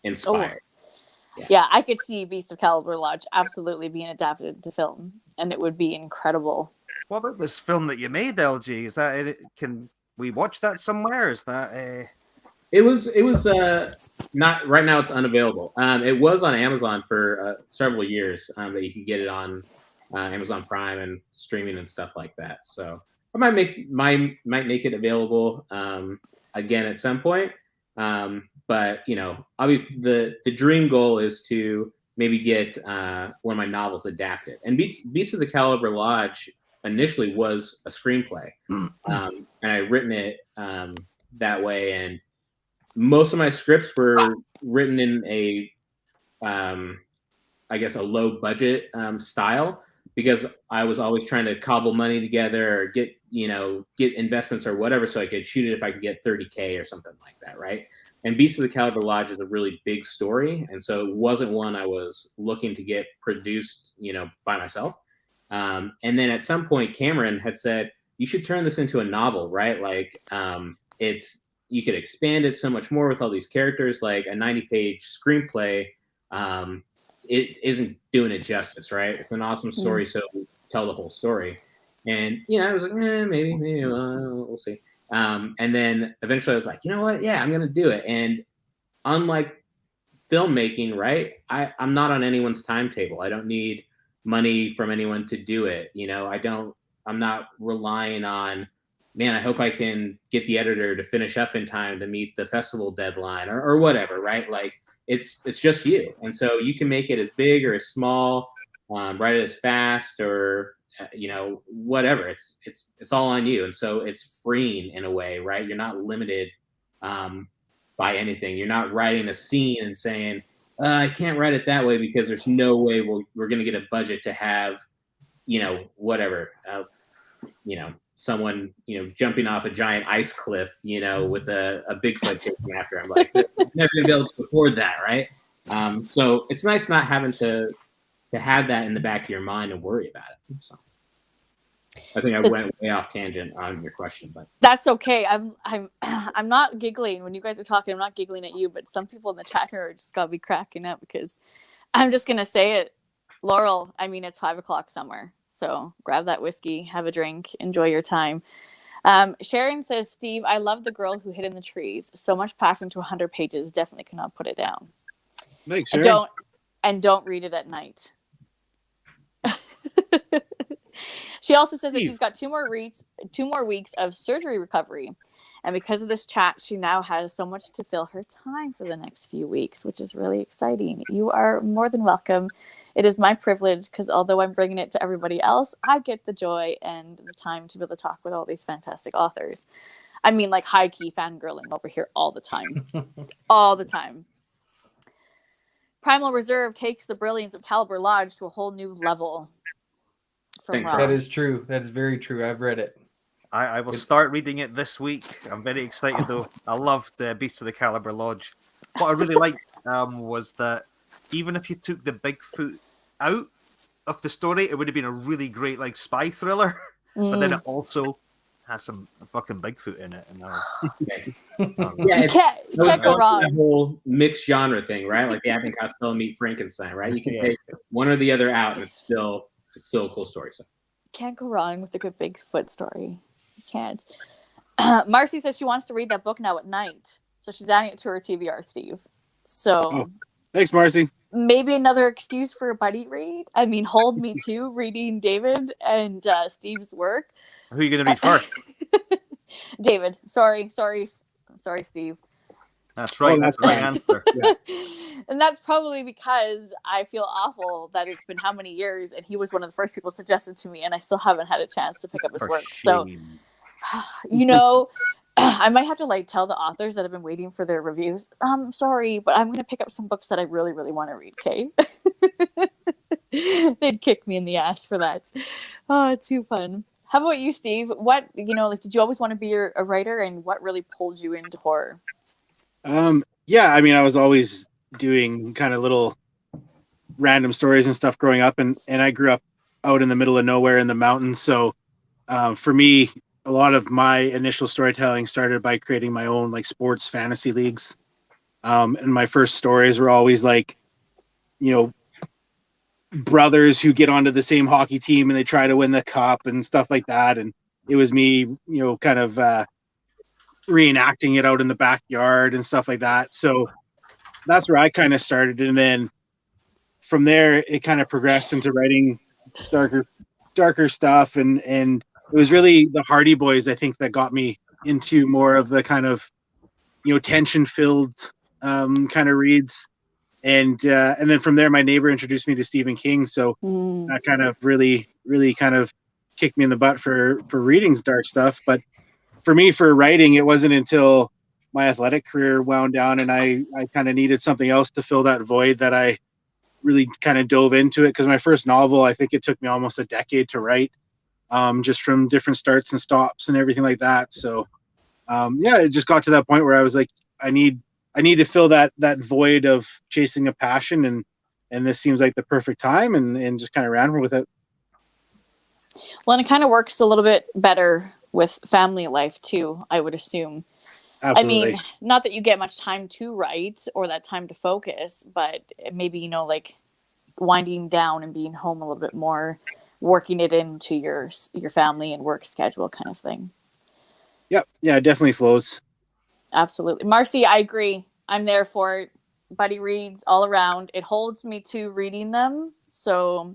inspired. Yeah, I could see Beasts of Caliber Lodge absolutely being adapted to film, and it would be incredible. What about this film that you made, LG? Is that it? Can we watch that somewhere? Is that It was not right now. It's unavailable. It was on Amazon for several years. That you could get it on Amazon Prime and streaming and stuff like that. So I might make it available again at some point. But obviously the dream goal is to maybe get one of my novels adapted. And Beasts of the Caliber Lodge initially was a screenplay, and I'd written it that way. And most of my scripts were written in a low budget style, because I was always trying to cobble money together or get investments or whatever, so I could shoot it if I could get $30K or something like that, right? And Beasts of the Caliber Lodge is a really big story, and so it wasn't one I was looking to get produced, by myself. And then at some point, Cameron had said, "You should turn this into a novel, right? Like, you could expand it so much more with all these characters. Like a 90-page screenplay it isn't doing it justice, right? It's an awesome story, so tell the whole story. And I was like, maybe, we'll see. And then eventually I was like, you know what? Yeah, I'm gonna do it. And unlike filmmaking, right? I'm not on anyone's timetable. I don't need money from anyone to do it. I'm not relying on, man, I hope I can get the editor to finish up in time to meet the festival deadline or whatever, right? Like it's just you. And so you can make it as big or as small, write it as fast or, whatever. It's all on you. And so it's freeing in a way, right? You're not limited by anything. You're not writing a scene and saying, I can't write it that way because there's no way we're going to get a budget to have, whatever, someone, jumping off a giant ice cliff, with a Bigfoot chasing after him. Like, never going to be able to afford that, right? So it's nice not having to have that in the back of your mind and worry about it. So I think I went way off tangent on your question, but that's okay. I'm not giggling when you guys are talking. I'm not giggling at you, but some people in the chat here are just gotta be cracking up because I'm just gonna say it, Laurel. I mean, it's 5:00 somewhere, so grab that whiskey, have a drink, enjoy your time. Sharon says, Steve, I love The Girl Who Hid in the Trees. So much packed into 100 pages. Definitely cannot put it down. Thanks, Sharon. Don't read it at night. She also says that she's got 2 more weeks of surgery recovery. And because of this chat, she now has so much to fill her time for the next few weeks, which is really exciting. You are more than welcome. It is my privilege because although I'm bringing it to everybody else, I get the joy and the time to be able to talk with all these fantastic authors. I mean, like high-key fangirling over here all the time. All the time. Primal Reserve takes the brilliance of Caliber Lodge to a whole new level. That is true. That is very true. I've read it. I will start reading it this week. I'm very excited though. I loved Beasts of the Caliber Lodge. What I really liked was that even if you took the Bigfoot out of the story, it would have been a really great like spy thriller. But then it also has some fucking Bigfoot in it, and you can't go wrong. That whole mixed genre thing, right? Like the Abbott and Costello meet Frankenstein, right? You can take one or the other out, and it's still a cool story. So can't go wrong with a good Bigfoot story. You can't. Marcy says she wants to read that book now at night, so she's adding it to her TBR, Steve. So thanks, Marcy. Maybe another excuse for a buddy read. I mean, hold me too, reading David and Steve's work. Who are you going to read first? David. Sorry, Steve. That's right. That's the right answer. Yeah. And that's probably because I feel awful that it's been how many years, and he was one of the first people suggested to me, and I still haven't had a chance to pick up his work. So, I might have to tell the authors that have been waiting for their reviews. I'm sorry, but I'm going to pick up some books that I really, really want to read. Okay. They'd kick me in the ass for that. Oh, too fun. How about you, Steve? What, did you always want to be a writer, and what really pulled you into horror? Yeah, I mean, I was always doing kind of little random stories and stuff growing up, and I grew up out in the middle of nowhere in the mountains. So for me, a lot of my initial storytelling started by creating my own sports fantasy leagues. And my first stories were always brothers who get onto the same hockey team and they try to win the cup and stuff like that. And it was me, kind of reenacting it out in the backyard and stuff like that. So that's where I kind of started. And then from there, it kind of progressed into writing darker stuff. And it was really the Hardy Boys, I think, that got me into more of the kind of, tension-filled kind of reads. And then from there, my neighbor introduced me to Stephen King. So that kind of really, really kind of kicked me in the butt for reading dark stuff. But for me, for writing, it wasn't until my athletic career wound down and I kind of needed something else to fill that void that I really kind of dove into it. Because my first novel, I think it took me almost a decade to write, just from different starts and stops and everything like that. So it just got to that point where I was like, I need to fill that void of chasing a passion, and this seems like the perfect time, and just kind of ran with it. Well, and it kind of works a little bit better with family life too, I would assume. Absolutely. I mean, not that you get much time to write or that time to focus, but maybe, like winding down and being home a little bit more, working it into your family and work schedule kind of thing. Yep. Yeah, it definitely flows. Absolutely. Marcy, I agree. I'm there for it. Buddy reads all around. It holds me to reading them. So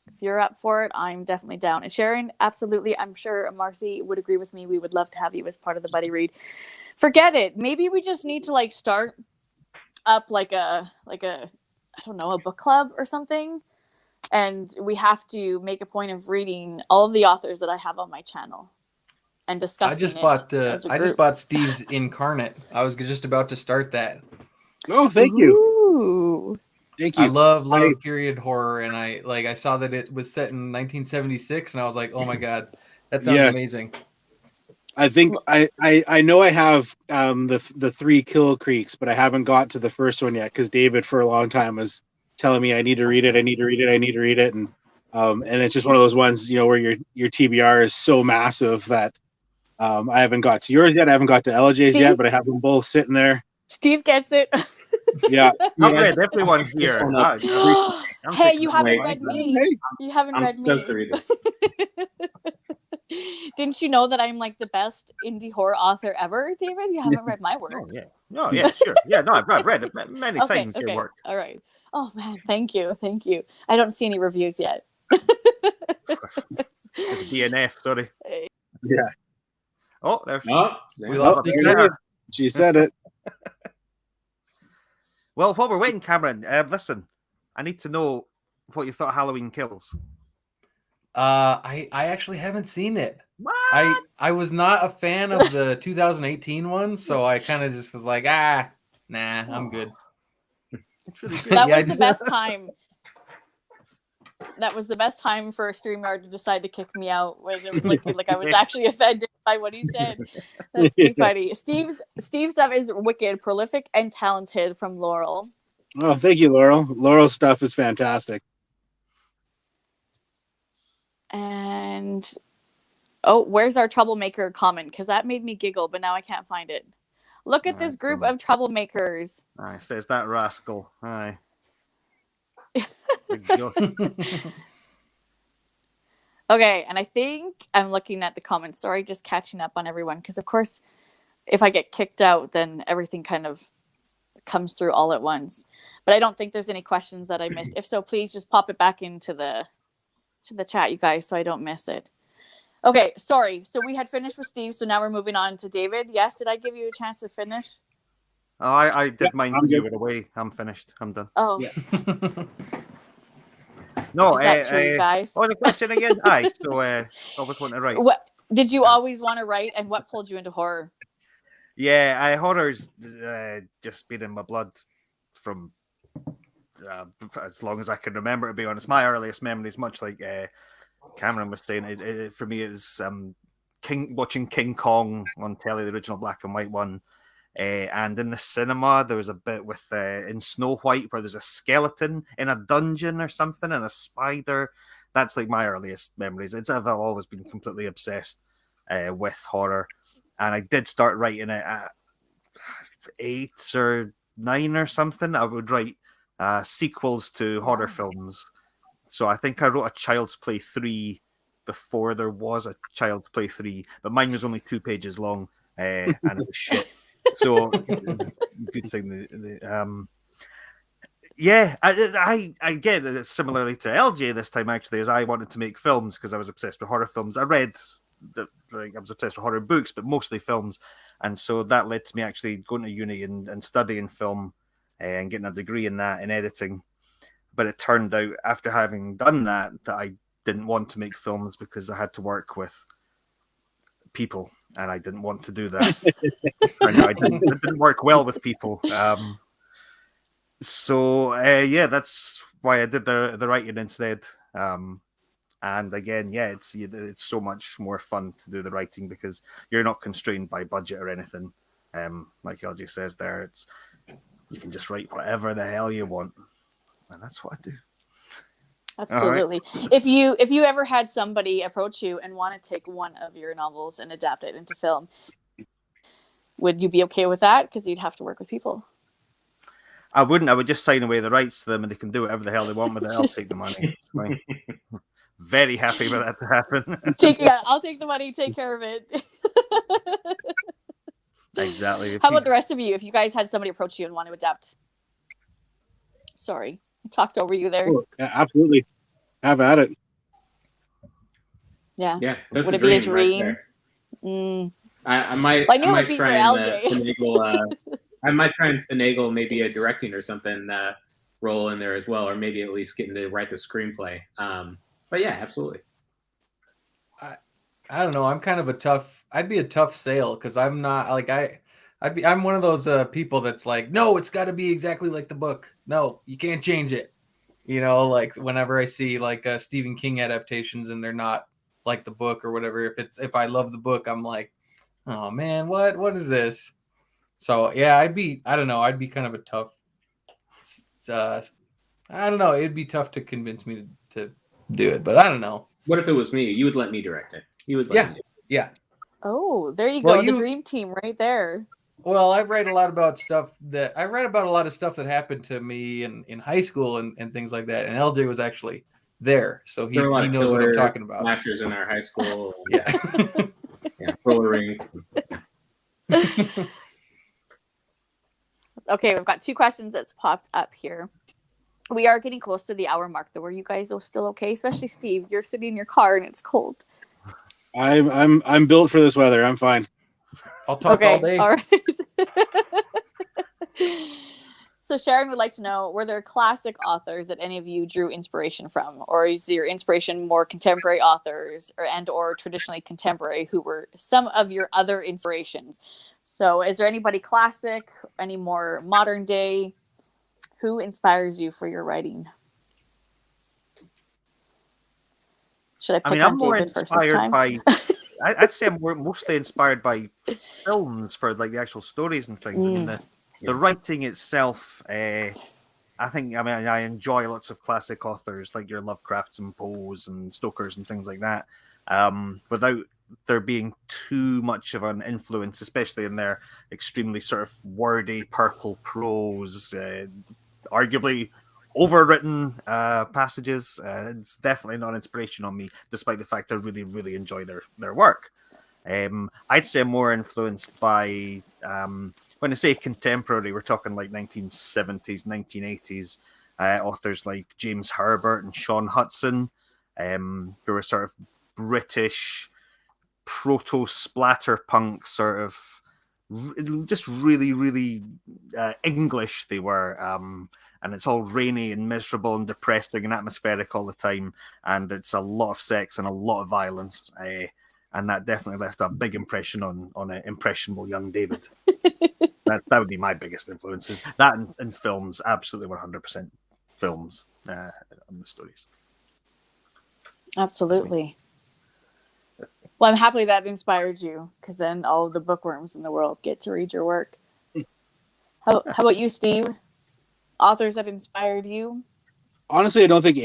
if you're up for it, I'm definitely down. And Sharon, absolutely. I'm sure Marcy would agree with me. We would love to have you as part of the Buddy Read. Forget it. Maybe we just need to start up like a I don't know, a book club or something. And we have to make a point of reading all of the authors that I have on my channel and discussing I just bought Steve's Incarnate. I was just about to start that. Oh, thank you. Ooh. Thank you. I love period horror, and I saw that it was set in 1976, and I was like, oh my god, that sounds amazing. I think I know I have the 3 Kill Creeks, but I haven't got to the first one yet because David for a long time was telling me I need to read it, and it's just one of those ones, where your TBR is so massive that I haven't got to yours yet. I haven't got to LJ's yet, but I have them both sitting there. Steve gets it. Yeah. I've read everyone here. Hey, you haven't read me. You haven't read me. Didn't you know that I'm like the best indie horror author ever, David? You haven't read my work. Oh, yeah. No, yeah, sure. Yeah, no, I've read it many times, your work. All right. Oh, man. Thank you. I don't see any reviews yet. It's DNF, sorry. Yeah. Oh, there's... We lost Nikki. She said it. Well, while we're waiting, Cameron, listen, I need to know what you thought of Halloween Kills. I actually haven't seen it. What? I was not a fan of the 2018 one, so I kind of just was like, nah, I'm good. Really good. That was the best time. That was the best time for a StreamYard to decide to kick me out, when it was like I was actually offended by what he said. That's too funny. Steve's stuff is wicked, prolific, and talented from Laurel. Oh, thank you, Laurel. Laurel's stuff is fantastic. And where's our troublemaker comment? Because that made me giggle, but now I can't find it. Look at this group of troublemakers. Aye, says that rascal. Aye. Okay, and I think I'm looking at the comments. Sorry, just catching up on everyone. Because, of course, if I get kicked out, then everything kind of comes through all at once. But I don't think there's any questions that I missed. If so, please just pop it back into the chat, you guys, so I don't miss it. Okay, sorry. So we had finished with Steve, so now we're moving on to David. Yes, did I give you a chance to finish? Oh, I did mine when you were away. I'm finished. I'm done. Oh. Yeah. No, is that true, guys? What was the question again? Aye, so I always want to write. What did you always want to write, and what pulled you into horror? Yeah, horror's just been in my blood from as long as I can remember, to be honest. My earliest memories, much like Cameron was saying, for me it was watching King Kong on telly, the original black and white one. And in the cinema, there was a bit with in Snow White where there's a skeleton in a dungeon or something and a spider. That's like my earliest memories. I've always been completely obsessed with horror. And I did start writing it at 8 or 9 or something. I would write sequels to horror films. So I think I wrote a Child's Play 3 before there was a Child's Play 3, but mine was only 2 pages long and it was shit. So good thing. I get it similarly to LJ this time actually, as I wanted to make films because I was obsessed with horror films. I read I was obsessed with horror books, but mostly films, and so that led to me actually going to uni and studying film and getting a degree in that in editing. But it turned out after having done that I didn't want to make films because I had to work with people, and I didn't want to do that. I didn't work well with people. So that's why I did the writing instead. And again, it's so much more fun to do the writing because you're not constrained by budget or anything. Like LJ says there, you can just write whatever the hell you want, and that's what I do. Absolutely. Right. If you ever had somebody approach you and want to take one of your novels and adapt it into film, Would you be okay with that? Because you'd have to work with people. I wouldn't. I would just sign away the rights to them, and they can do whatever the hell they want with it. I'll take the money. It's fine. Very happy for that to happen. I'll take the money. Take care of it. Exactly. How about the rest of you? If you guys had somebody approach you and want to adapt. Sorry, I talked over you there. Oh, yeah, absolutely. Have at it. Yeah. Yeah. That's Would a it be a dream? dream? Right Mm. I might. Well, I knew I it might would be try for and LJ. finagle. I might try and finagle maybe a directing or something role in there as well, or maybe at least getting to write the screenplay. But yeah, absolutely. I don't know. I'm kind of I'd be a tough sale because I'm not like I'm one of those people that's like, no, it's got to be exactly like the book. No, you can't change it. You know, like whenever I see like Stephen King adaptations and they're not like the book or whatever, if I love the book, I'm like, oh man, what is this? So yeah, I'd be kind of a tough. I don't know. It'd be tough to convince me to do it, but I don't know. What if it was me? You would let me direct it. You would let me do it. Yeah. Oh, there you Well, go. The dream team right there. Well, I write a lot about stuff that happened to me in high school and things like that. And LJ was actually there, so he There are a lot of knows what I'm killer talking about. Smashers in our high school. Yeah. Yeah. Roller rings. Okay, we've got 2 questions that's popped up here. We are getting close to the hour mark, though. Are you guys still okay? Especially Steve, you're sitting in your car and it's cold. I'm built for this weather. I'm fine. I'll talk all day. All right. So Sharon would like to know, were there classic authors that any of you drew inspiration from? Or is your inspiration more contemporary authors or traditionally contemporary who were some of your other inspirations? So is there anybody classic, any more modern day? Who inspires you for your writing? Should I pick on David first this time? I'd say I'm mostly inspired by films for like the actual stories and things. I mean, the writing itself, I enjoy lots of classic authors like your Lovecrafts and Poes and Stokers and things like that. Without there being too much of an influence, especially in their extremely sort of wordy purple prose, arguably overwritten passages. It's definitely not an inspiration on me, despite the fact I really, really enjoy their work. I'd say I'm more influenced by, when I say contemporary, we're talking like 1970s, 1980s authors like James Herbert and Sean Hudson, who are sort of British proto-splatterpunk sort of, just really, really English they were. And it's all rainy and miserable and depressing and atmospheric all the time. And it's a lot of sex and a lot of violence. And that definitely left a big impression on an impressionable young David. that would be my biggest influences. That and films, absolutely 100% films on the stories. Absolutely. Well, I'm happy that inspired you, because then all of the bookworms in the world get to read your work. How about you, Steve? Authors that inspired you? Honestly, I don't think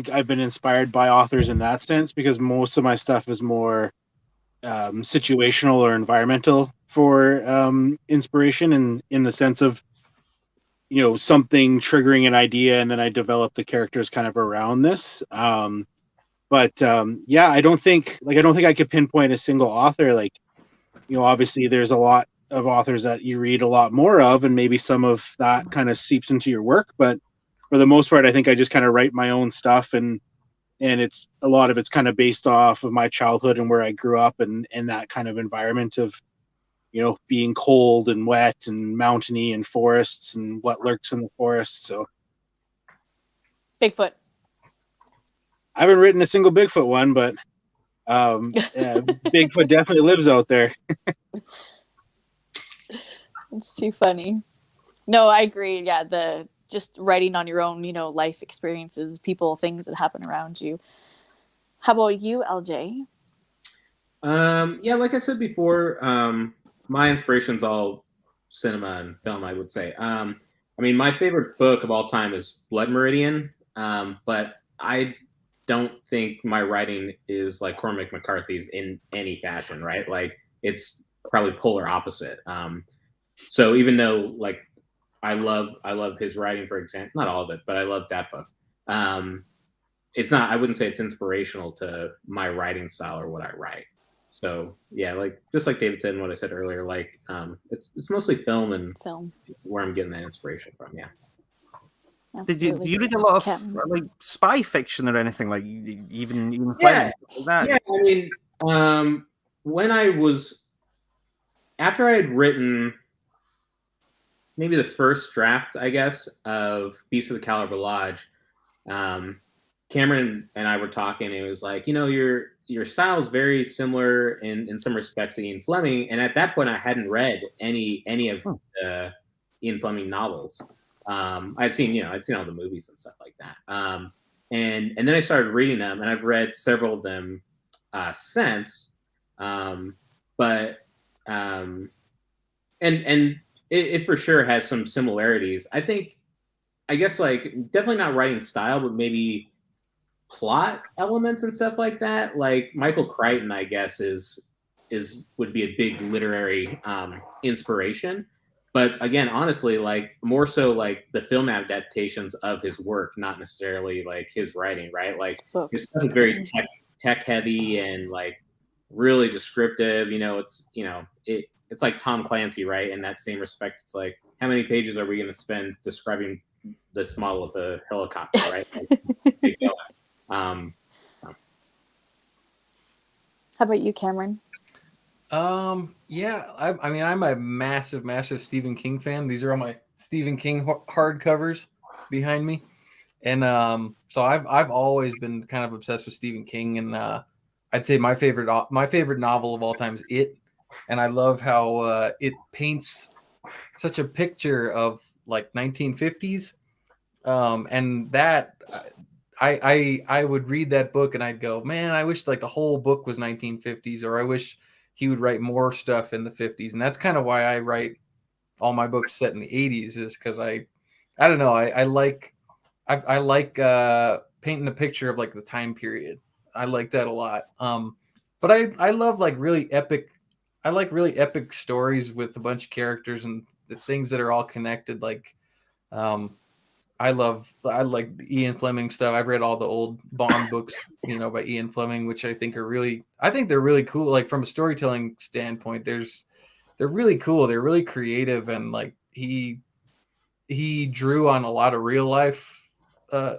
I've been inspired by authors in that sense, because most of my stuff is more situational or environmental for inspiration, and in the sense of, something triggering an idea and then I develop the characters kind of around this. Yeah, I don't think I could pinpoint a single author. Like, obviously there's a lot of authors that you read a lot more of, and maybe some of that kind of seeps into your work. But for the most part, I think I just kind of write my own stuff, and it's a lot of it's kind of based off of my childhood and where I grew up, and that kind of environment of, being cold and wet and mountainy and forests and what lurks in the forest. So Bigfoot. I haven't written a single Bigfoot one, but Bigfoot definitely lives out there. It's too funny. No, I agree. Yeah, just writing on your own, life experiences, people, things that happen around you. How about you, LJ? Yeah, like I said before, my inspiration's all cinema and film, I would say. My favorite book of all time is Blood Meridian, but I don't think my writing is like Cormac McCarthy's in any fashion, right? Like, it's probably polar opposite. So even though like I love his writing, for example, not all of it, but I love that book. It's not, I wouldn't say it's inspirational to my writing style or what I write. So yeah, like just like David said and what I said earlier, like it's mostly film and where I'm getting that inspiration from. Yeah. Do you read a lot of like spy fiction or anything like even Yeah, like that? yeah. I mean, when I was after I had written maybe the first draft, I guess, of Beasts of the Caliber Lodge, Cameron and I were talking. And it was like, you know, your style is very similar in some respects to Ian Fleming. And at that point, I hadn't read any of the Ian Fleming novels. I'd seen all the movies and stuff like that. And then I started reading them, and I've read several of them since. But it for sure has some similarities. I guess like definitely not writing style, but maybe plot elements and stuff like that. Like Michael Crichton, I guess would be a big literary inspiration. But again, honestly, like more so like the film adaptations of his work, not necessarily like his writing, right? Like his stuff is very tech heavy and like really descriptive. It's like Tom Clancy, right? In that same respect, it's like, how many pages are we going to spend describing this model of a helicopter, right? Like, How about you, Cameron? Yeah, I mean, I'm a massive Stephen King fan. These are all my Stephen King hardcovers behind me, and so I've always been kind of obsessed with Stephen King, and I'd say my favorite novel of all time is It, and I love how it paints such a picture of like 1950s, and that I would read that book and I'd go, man, I wish like the whole book was 1950s, or I wish he would write more stuff in the 50s. And that's kind of why I write all my books set in the 80s, is because I don't know, I like painting a picture of like the time period. I like that a lot. But I love like really epic stories with a bunch of characters and the things that are all connected. Like I like Ian Fleming stuff. I've read all the old Bond books, by Ian Fleming, which I think they're really cool. Like from a storytelling standpoint, they're really cool. They're really creative, and like he drew on a lot of real life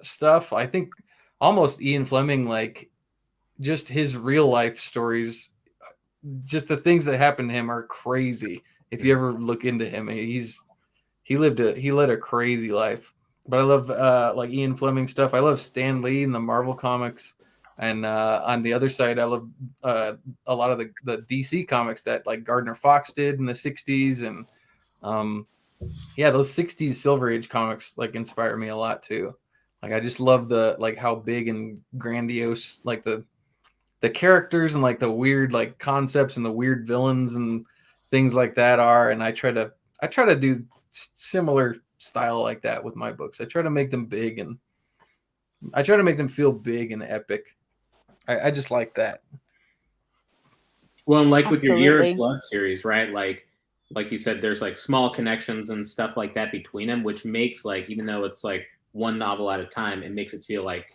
stuff. I think almost Ian Fleming, like just his real life stories, just the things that happened to him are crazy. If you ever look into him, he led a crazy life. But I love like Ian Fleming stuff. I love Stan Lee in the Marvel comics, and on the other side, I love a lot of the DC comics that like Gardner Fox did in the '60s, and those '60s Silver Age comics like inspire me a lot too. Like I just love the like how big and grandiose like the characters and like the weird like concepts and the weird villains and things like that are, and I try to do similar style like that with my books. I try to make them big, and I try to make them feel big and epic. I just like that. Well, and like with your Year of Blood series, right? Like you said, there's like small connections and stuff like that between them, which makes like, even though it's like one novel at a time, it makes it feel like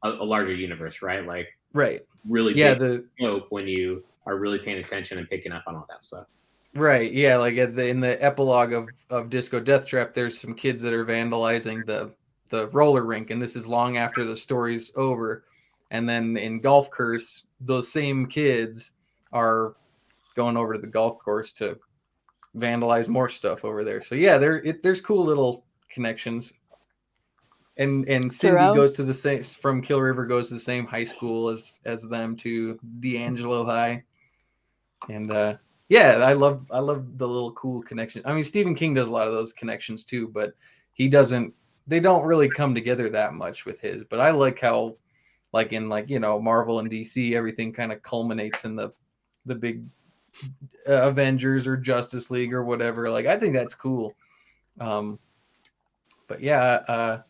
a larger universe, right? Like right, really big scope when you are really paying attention and picking up on all that stuff. Right, yeah, like in the epilogue of Disco Death Trap, there's some kids that are vandalizing the roller rink, and this is long after the story's over. And then in Golf Curse, those same kids are going over to the golf course to vandalize more stuff over there. So yeah, there's cool little connections. And Cindy goes to the same, from Kill River, goes to the same high school as them, to D'Angelo High. And I love the little cool connection. I mean, Stephen King does a lot of those connections too, but they don't really come together that much with his. But I like how, like in Marvel and DC, everything kind of culminates in the big Avengers or Justice League or whatever. Like I think that's cool. But yeah,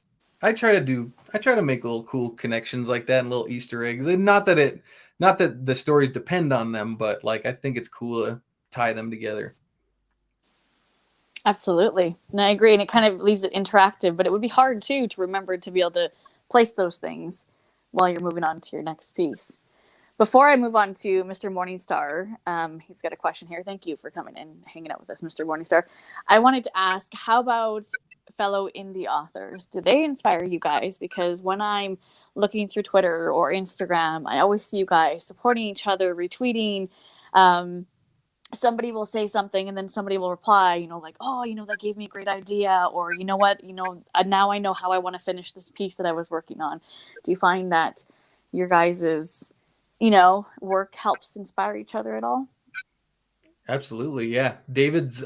I try to make little cool connections like that and little Easter eggs. And not that the stories depend on them, but like I think it's cool tie them together. Absolutely. And I agree. And it kind of leaves it interactive, but it would be hard too to remember to be able to place those things while you're moving on to your next piece. Before I move on to Mr. Morningstar, he's got a question here. Thank you for coming and hanging out with us, Mr. Morningstar. I wanted to ask, how about fellow indie authors? Do they inspire you guys? Because when I'm looking through Twitter or Instagram, I always see you guys supporting each other, retweeting. Somebody will say something and then somebody will reply, like, oh, that gave me a great idea. Or, you know what, now I know how I want to finish this piece that I was working on. Do you find that your guys's, work helps inspire each other at all? Absolutely. Yeah. David's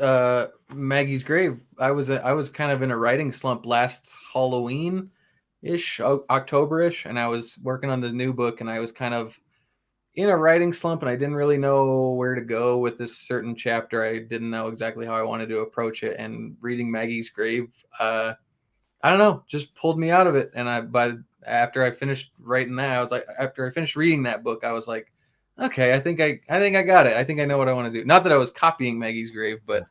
Maggie's Grave. I was kind of in a writing slump last Halloween-ish, October-ish. And I was working on this new book and I was kind of in a writing slump and I didn't really know where to go with this certain chapter. I didn't know exactly how I wanted to approach it. And reading Maggie's Grave, I don't know, just pulled me out of it. And after I finished writing that, after I finished reading that book, I was like, okay, I think I got it. I think I know what I want to do. Not that I was copying Maggie's Grave, but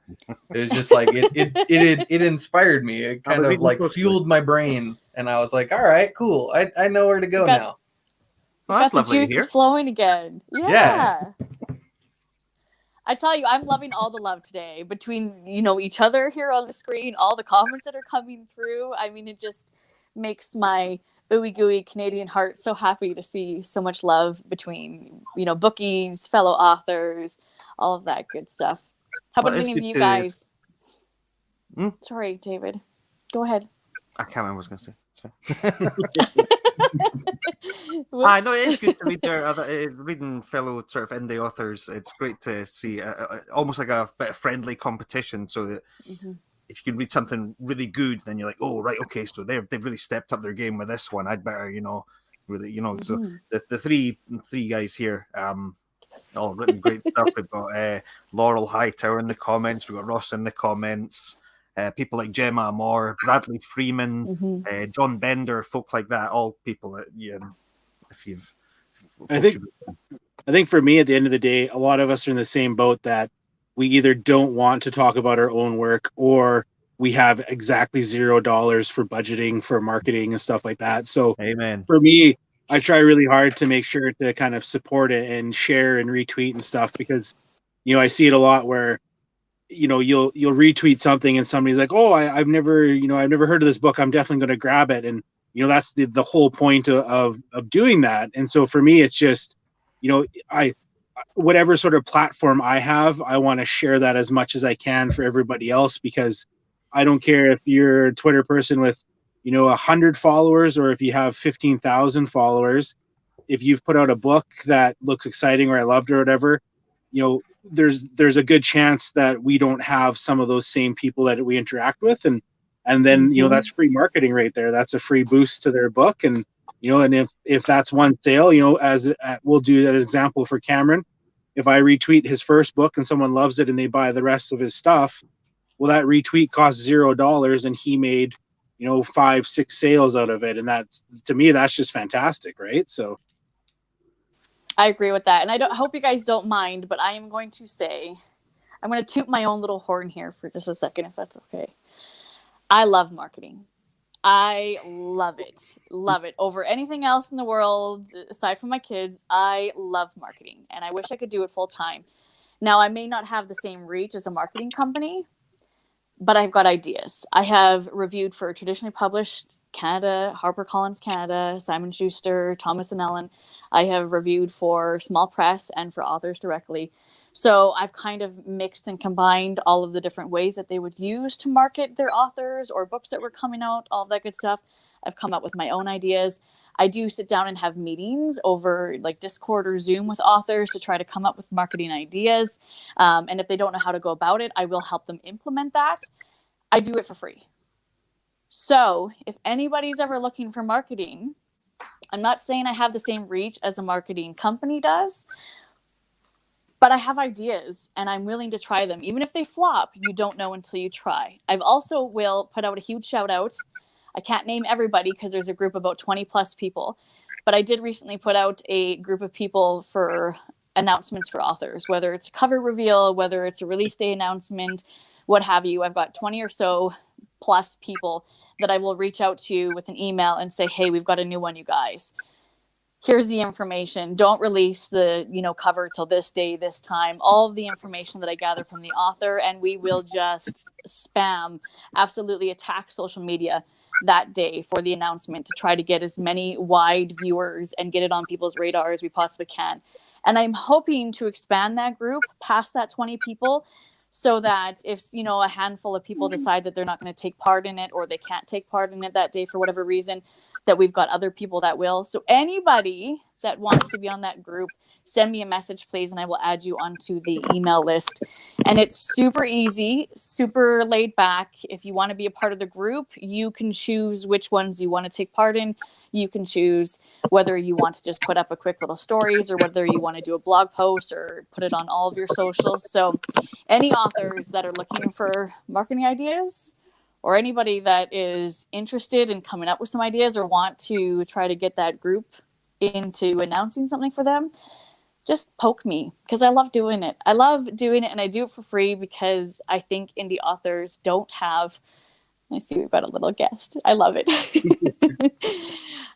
it was just like it inspired me. It kind of like fueled my brain, and I was like, all right, cool. I know where to go now. Well, that's got the lovely to juices hear. flowing again. Yeah. I tell you, I'm loving all the love today between each other here on the screen, all the comments that are coming through. I mean, it just makes my ooey gooey Canadian heart so happy to see so much love between bookies, fellow authors, all of that good stuff. How about any of you guys? Sorry, David. Go ahead. I can't remember what I was going to say. It's fine. I know it is good to read reading fellow sort of indie authors. It's great to see almost like a bit of friendly competition, so that if you can read something really good, then you're like, oh right, okay, so they've really stepped up their game with this one. I'd better really So the three guys here all written great stuff. We've got Laurel Hightower in the comments. We've got Ross in the comments. People like Gemma Moore, Bradley Freeman, John Bender, folk like that, all people that if you've. I think for me, at the end of the day, a lot of us are in the same boat that we either don't want to talk about our own work or we have exactly $0 for budgeting for marketing and stuff like that. So amen. For me, I try really hard to make sure to kind of support it and share and retweet and stuff because, I see it a lot where, you'll retweet something and somebody's like, oh, I've never heard of this book. I'm definitely going to grab it. And, that's the whole point of doing that. And so for me, it's just, whatever sort of platform I have, I want to share that as much as I can for everybody else, because I don't care if you're a Twitter person with, 100 followers or if you have 15,000 followers. If you've put out a book that looks exciting or I loved or whatever, there's a good chance that we don't have some of those same people that we interact with. And then, that's free marketing right there. That's a free boost to their book. And, and if that's one sale, we'll do that as example for Cameron. If I retweet his first book and someone loves it and they buy the rest of his stuff, well, that retweet costs $0 and he made, 5-6 sales out of it. And that's, to me, that's just fantastic. Right. So. I agree with that. And I hope you guys don't mind, but I am going to say, I'm going to toot my own little horn here for just a second, if that's okay. I love marketing. I love it. Love it. Over anything else in the world, aside from my kids, I love marketing. And I wish I could do it full time. Now, I may not have the same reach as a marketing company, but I've got ideas. I have reviewed for traditionally published Canada, HarperCollins Canada, Simon Schuster, Thomas and Ellen. I have reviewed for small press and for authors directly. So I've kind of mixed and combined all of the different ways that they would use to market their authors or books that were coming out, all that good stuff. I've come up with my own ideas. I do sit down and have meetings over like Discord or Zoom with authors to try to come up with marketing ideas. And if they don't know how to go about it, I will help them implement that. I do it for free. So if anybody's ever looking for marketing, I'm not saying I have the same reach as a marketing company does, but I have ideas and I'm willing to try them. Even if they flop, you don't know until you try. I've also will put out a huge shout out. I can't name everybody because there's a group of about 20 plus people, but I did recently put out a group of people for announcements for authors, whether it's a cover reveal, whether it's a release day announcement, what have you. I've got 20 or so plus people that I will reach out to with an email and say, hey, we've got a new one, you guys. Here's the information. Don't release the, cover till this day, this time. All of the information that I gather from the author, and we will just spam, absolutely attack social media that day for the announcement to try to get as many wide viewers and get it on people's radar as we possibly can. And I'm hoping to expand that group past that 20 people so that if, a handful of people decide that they're not going to take part in it or they can't take part in it that day for whatever reason, that we've got other people that will. So anybody that wants to be on that group, send me a message, please, and I will add you onto the email list. And it's super easy, super laid back. If you want to be a part of the group, you can choose which ones you want to take part in. You can choose whether you want to just put up a quick little stories or whether you want to do a blog post or put it on all of your socials. So any authors that are looking for marketing ideas, or anybody that is interested in coming up with some ideas or want to try to get that group into announcing something for them, just poke me, because I love doing it. I love doing it, and I do it for free because I think indie authors don't have... I see we've got a little guest. I love it.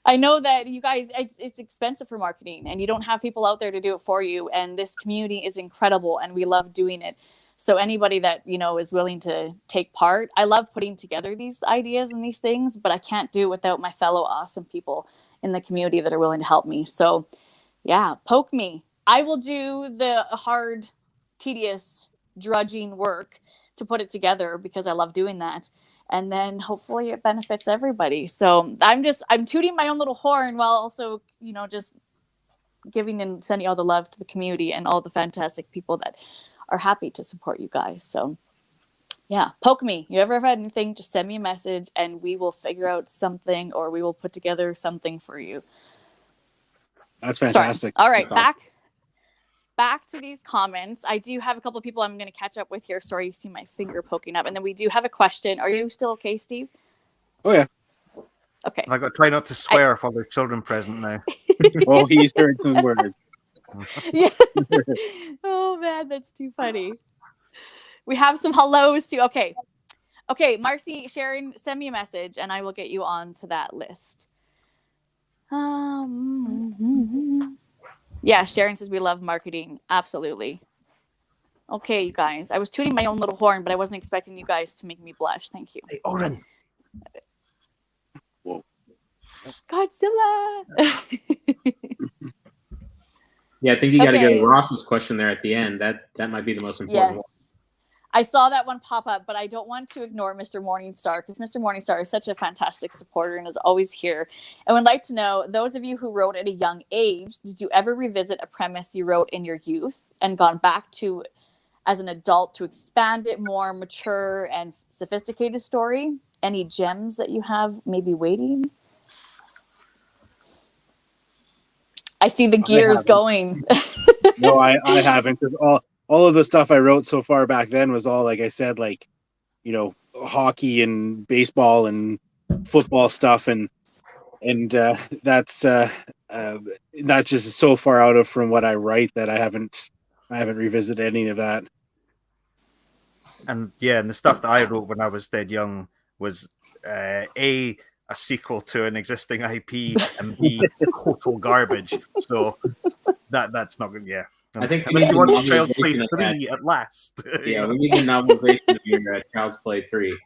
I know that you guys, it's expensive for marketing, and you don't have people out there to do it for you, and this community is incredible, and we love doing it. So anybody that, is willing to take part, I love putting together these ideas and these things, but I can't do it without my fellow awesome people in the community that are willing to help me. So yeah, poke me. I will do the hard, tedious, drudging work to put it together because I love doing that. And then hopefully it benefits everybody. So I'm tooting my own little horn while also, just giving and sending all the love to the community and all the fantastic people that are happy to support you guys. So yeah, poke me. You ever had anything, just send me a message and we will figure out something, or we will put together something for you. That's fantastic. Sorry. All right, That's awesome. back to these comments. I do have a couple of people I'm going to catch up with here. Sorry, you see my finger poking up. And then we do have a question. Are you still okay, Steve? Oh yeah. Okay. I got to try not to swear while there's children present now. Oh, he's heard some words. Yeah. Oh man, that's too funny. We have some hellos too. Okay, Marcy, Sharon, send me a message and I will get you on to that list. Yeah, Sharon says we love marketing. Absolutely. Okay, you guys, I was tooting my own little horn, but I wasn't expecting you guys to make me blush. Thank you. Hey, Oren. Whoa. Godzilla. Yeah, I think you got to Okay. go to Ross's question there at the end. That might be the most important Yes. one. I saw that one pop up, but I don't want to ignore Mr. Morningstar because Mr. Morningstar is such a fantastic supporter and is always here. I would like to know, those of you who wrote at a young age, did you ever revisit a premise you wrote in your youth and gone back to as an adult to expand it more mature and sophisticated story? Any gems that you have maybe waiting? I see the gears going. No, I haven't. 'Cause all of the stuff I wrote so far back then was all, like I said, like, hockey and baseball and football stuff, and that's just so far out of from what I write that I haven't revisited any of that. And yeah, and the stuff that I wrote when I was dead young was A, a sequel to an existing IP, and B, total garbage. So that's not good. Yeah. I think Unless you want Child's Play novelization of 3 at last. Yeah, we need a novelization of your Child's Play 3.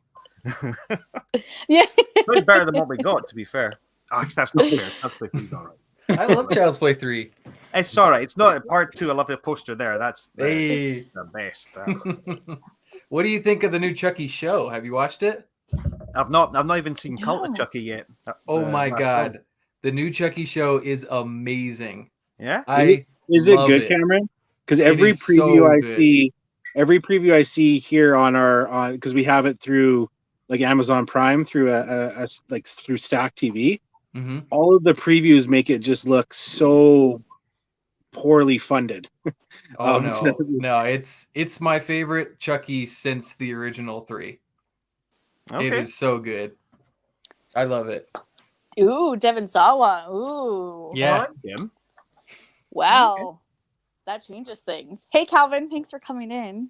Yeah. It's better than what we got, to be fair. Actually, that's not fair. Child's Play 3 is all right. I love Child's Play 3. It's all right. It's not a part 2. I love the poster there. That's Hey. the best. What do you think of the new Chucky show? Have you watched it? I've not even seen Cult of No. Chucky yet. Oh my last god. one. The new Chucky show is amazing. Yeah. Is it love good, it. Cameron? Because every is preview so I good. see, here on because we have it through like Amazon Prime through through Stack TV. Mm-hmm. All of the previews make it just look so poorly funded. Oh so- no, it's my favorite Chucky since the original 3. It Okay. is so good. I love it. Ooh, Devin Sawa. Ooh. Yeah. I like him. Wow. that changes things. Hey, Calvin, thanks for coming in.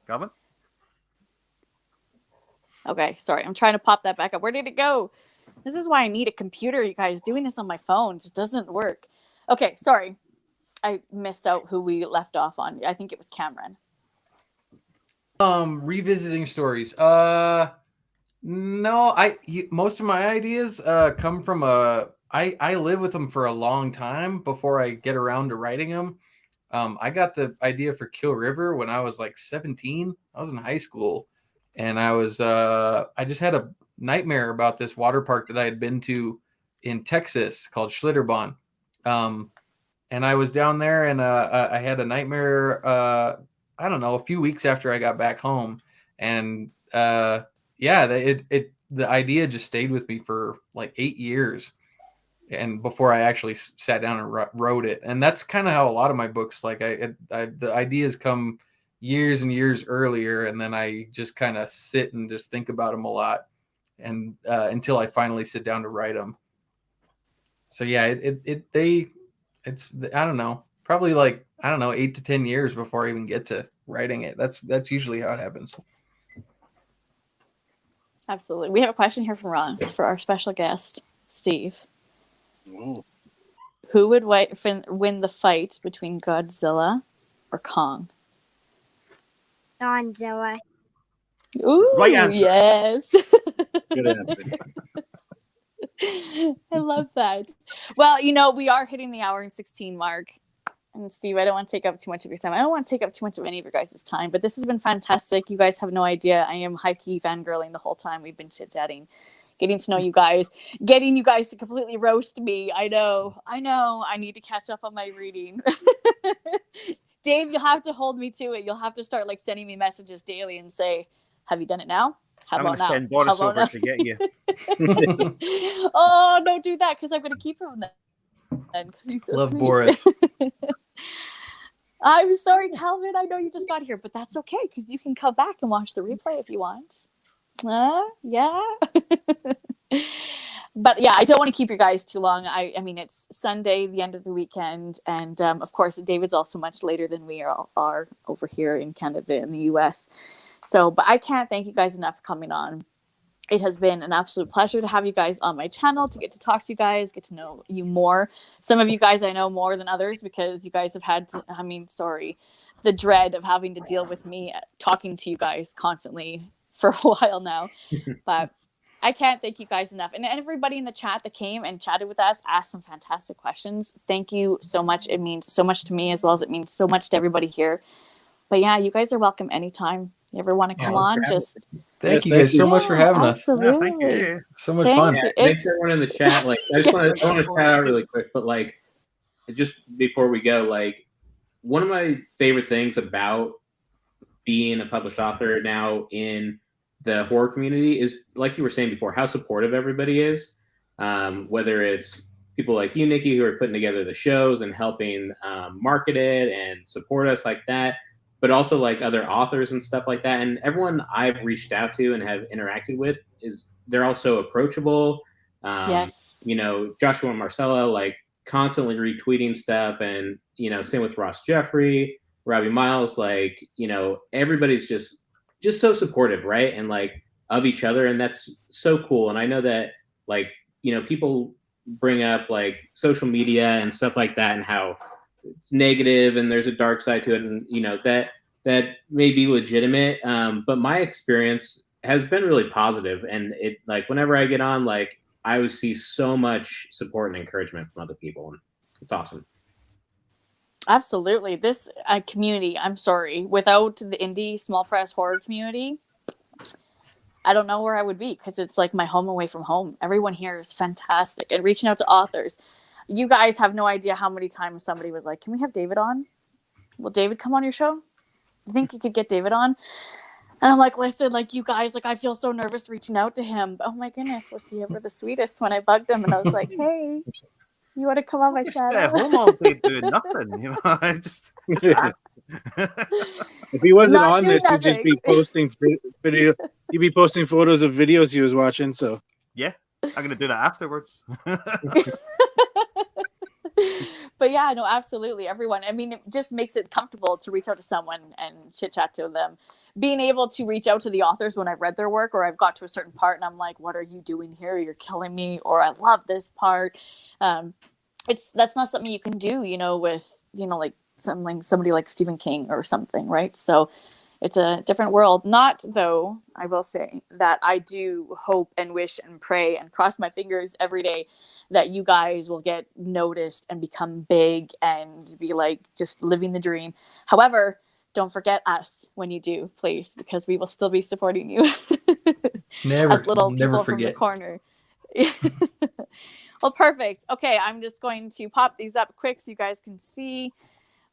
Calvin? Okay, sorry. I'm trying to pop that back up. Where did it go? This is why I need a computer, you guys. Doing this on my phone just doesn't work. Okay, sorry. I missed out who we left off on. I think it was Cameron. Revisiting stories. No, most of my ideas come from I live with them for a long time before I get around to writing them. I got the idea for Kill River when I was like 17. I was in high school, and I just had a nightmare about this water park that I had been to in Texas called Schlitterbahn. And I was down there, and I had a nightmare. I don't know, a few weeks after I got back home, and the idea just stayed with me for like 8 years, and before I actually sat down and wrote it. And that's kind of how a lot of my books, like the ideas come years and years earlier, and then I just kind of sit and just think about them a lot, and until I finally sit down to write them. So yeah, it's I don't know, probably like, I don't know, 8 to 10 years before I even get to writing it. That's usually how it happens. Absolutely. We have a question here from Ross for our special guest, Steve. Oh. Who would win the fight between Godzilla or Kong? Godzilla. Ooh, Right answer. Yes. Good answer. I love that. Well, we are hitting the hour and 16 mark. And Steve, I don't want to take up too much of your time. I don't want to take up too much of any of your guys' time, but this has been fantastic. You guys have no idea. I am high-key fangirling the whole time we've been chit-chatting, getting to know you guys, getting you guys to completely roast me. I know. I need to catch up on my reading. Dave, you'll have to hold me to it. You'll have to start like sending me messages daily and say, have you done it now? How I'm going about to now? send Boris How over about to get you. Oh, don't do that, because I'm going to keep him then. He's so Love sweet. Boris. I'm sorry, Calvin. I know you just got here, but that's okay, because you can come back and watch the replay if you want. Yeah. But yeah, I don't want to keep you guys too long. I mean, it's Sunday, the end of the weekend, and of course, David's also much later than we are over here in Canada and the US. So, but I can't thank you guys enough for coming on. It has been an absolute pleasure to have you guys on my channel, to get to talk to you guys, get to know you more. Some of you guys I know more than others because you guys have had to, the dread of having to deal with me talking to you guys constantly for a while now. But I can't thank you guys enough. And everybody in the chat that came and chatted with us, asked some fantastic questions. Thank you so much. It means so much to me, as well as it means so much to everybody here. But yeah, you guys are welcome anytime. You ever want to come on? Just Thank you guys so much for having us. Absolutely. Yeah, thank you. So much Thank fun. you. Yeah, thanks everyone in the chat. Like, I want to shout out really quick, but like, just before we go, like, one of my favorite things about being a published author now in the horror community is, like you were saying before, how supportive everybody is. Whether it's people like you, Nichi, who are putting together the shows and helping market it and support us like that, but also like other authors and stuff like that. And everyone I've reached out to and have interacted with they're also approachable. Yes. Joshua and Marcella, like, constantly retweeting stuff, and same with Ross Jeffrey, Robbie Miles, like, everybody's just so supportive, right? And like of each other, and that's so cool. And I know that, like, people bring up like social media and stuff like that and how it's negative and there's a dark side to it, and that may be legitimate, but my experience has been really positive. And it, like, whenever I get on, like, I always see so much support and encouragement from other people, and it's awesome. Absolutely. This community, I'm sorry, without the indie small press horror community, I don't know where I would be, because it's like my home away from home. Everyone here is fantastic, and reaching out to authors. You guys have no idea how many times somebody was like, can we have David on? Will David come on your show? You think you could get David on? And I'm like, listen, like, you guys, like, I feel so nervous reaching out to him. Oh my goodness, was he ever the sweetest when I bugged him? And I was like, hey, you want to come on my Just channel? home all day doing nothing, just that. If he wasn't Not on doing this, he'd just be posting video. He'd be posting photos of videos he was watching. So Yeah, I'm gonna do that afterwards. But yeah, no, absolutely. Everyone. I mean, it just makes it comfortable to reach out to someone and chit chat to them. Being able to reach out to the authors when I've read their work or I've got to a certain part and I'm like, what are you doing here? You're killing me. Or I love this part. That's not something you can do, with, like somebody like Stephen King or something. Right. So it's a different world. Not, though, I will say that I do hope and wish and pray and cross my fingers every day that you guys will get noticed and become big and be like just living the dream. However, don't forget us when you do, please, because we will still be supporting you. Never, Us little never people forget. from the corner. Well, perfect. Okay, I'm just going to pop these up quick so you guys can see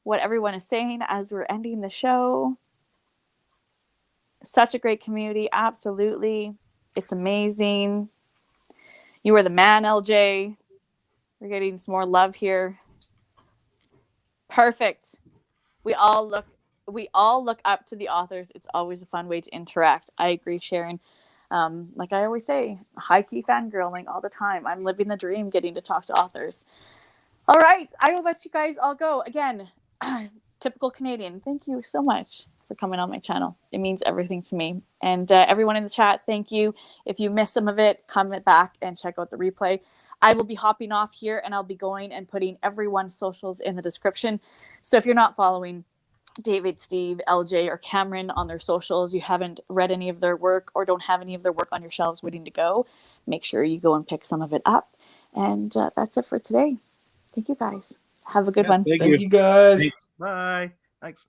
what everyone is saying as we're ending the show. Such a great community. Absolutely. It's amazing. You are the man, LJ. We're getting some more love here. Perfect. We all look up to the authors. It's always a fun way to interact. I agree, Sharon. Like I always say, high-key fangirling all the time. I'm living the dream getting to talk to authors. All right. I will let you guys all go. Again, typical Canadian. Thank you so much for coming on my channel. It means everything to me. And everyone in the chat, thank you. If you missed some of it, comment back and check out the replay. I will be hopping off here and I'll be going and putting everyone's socials in the description. So if you're not following David, Steve, LJ, or Cameron on their socials, you haven't read any of their work or don't have any of their work on your shelves waiting to go, make sure you go and pick some of it up. And that's it for today. Thank you guys. Have a good one. Thank Thank you guys. Bye. Thanks.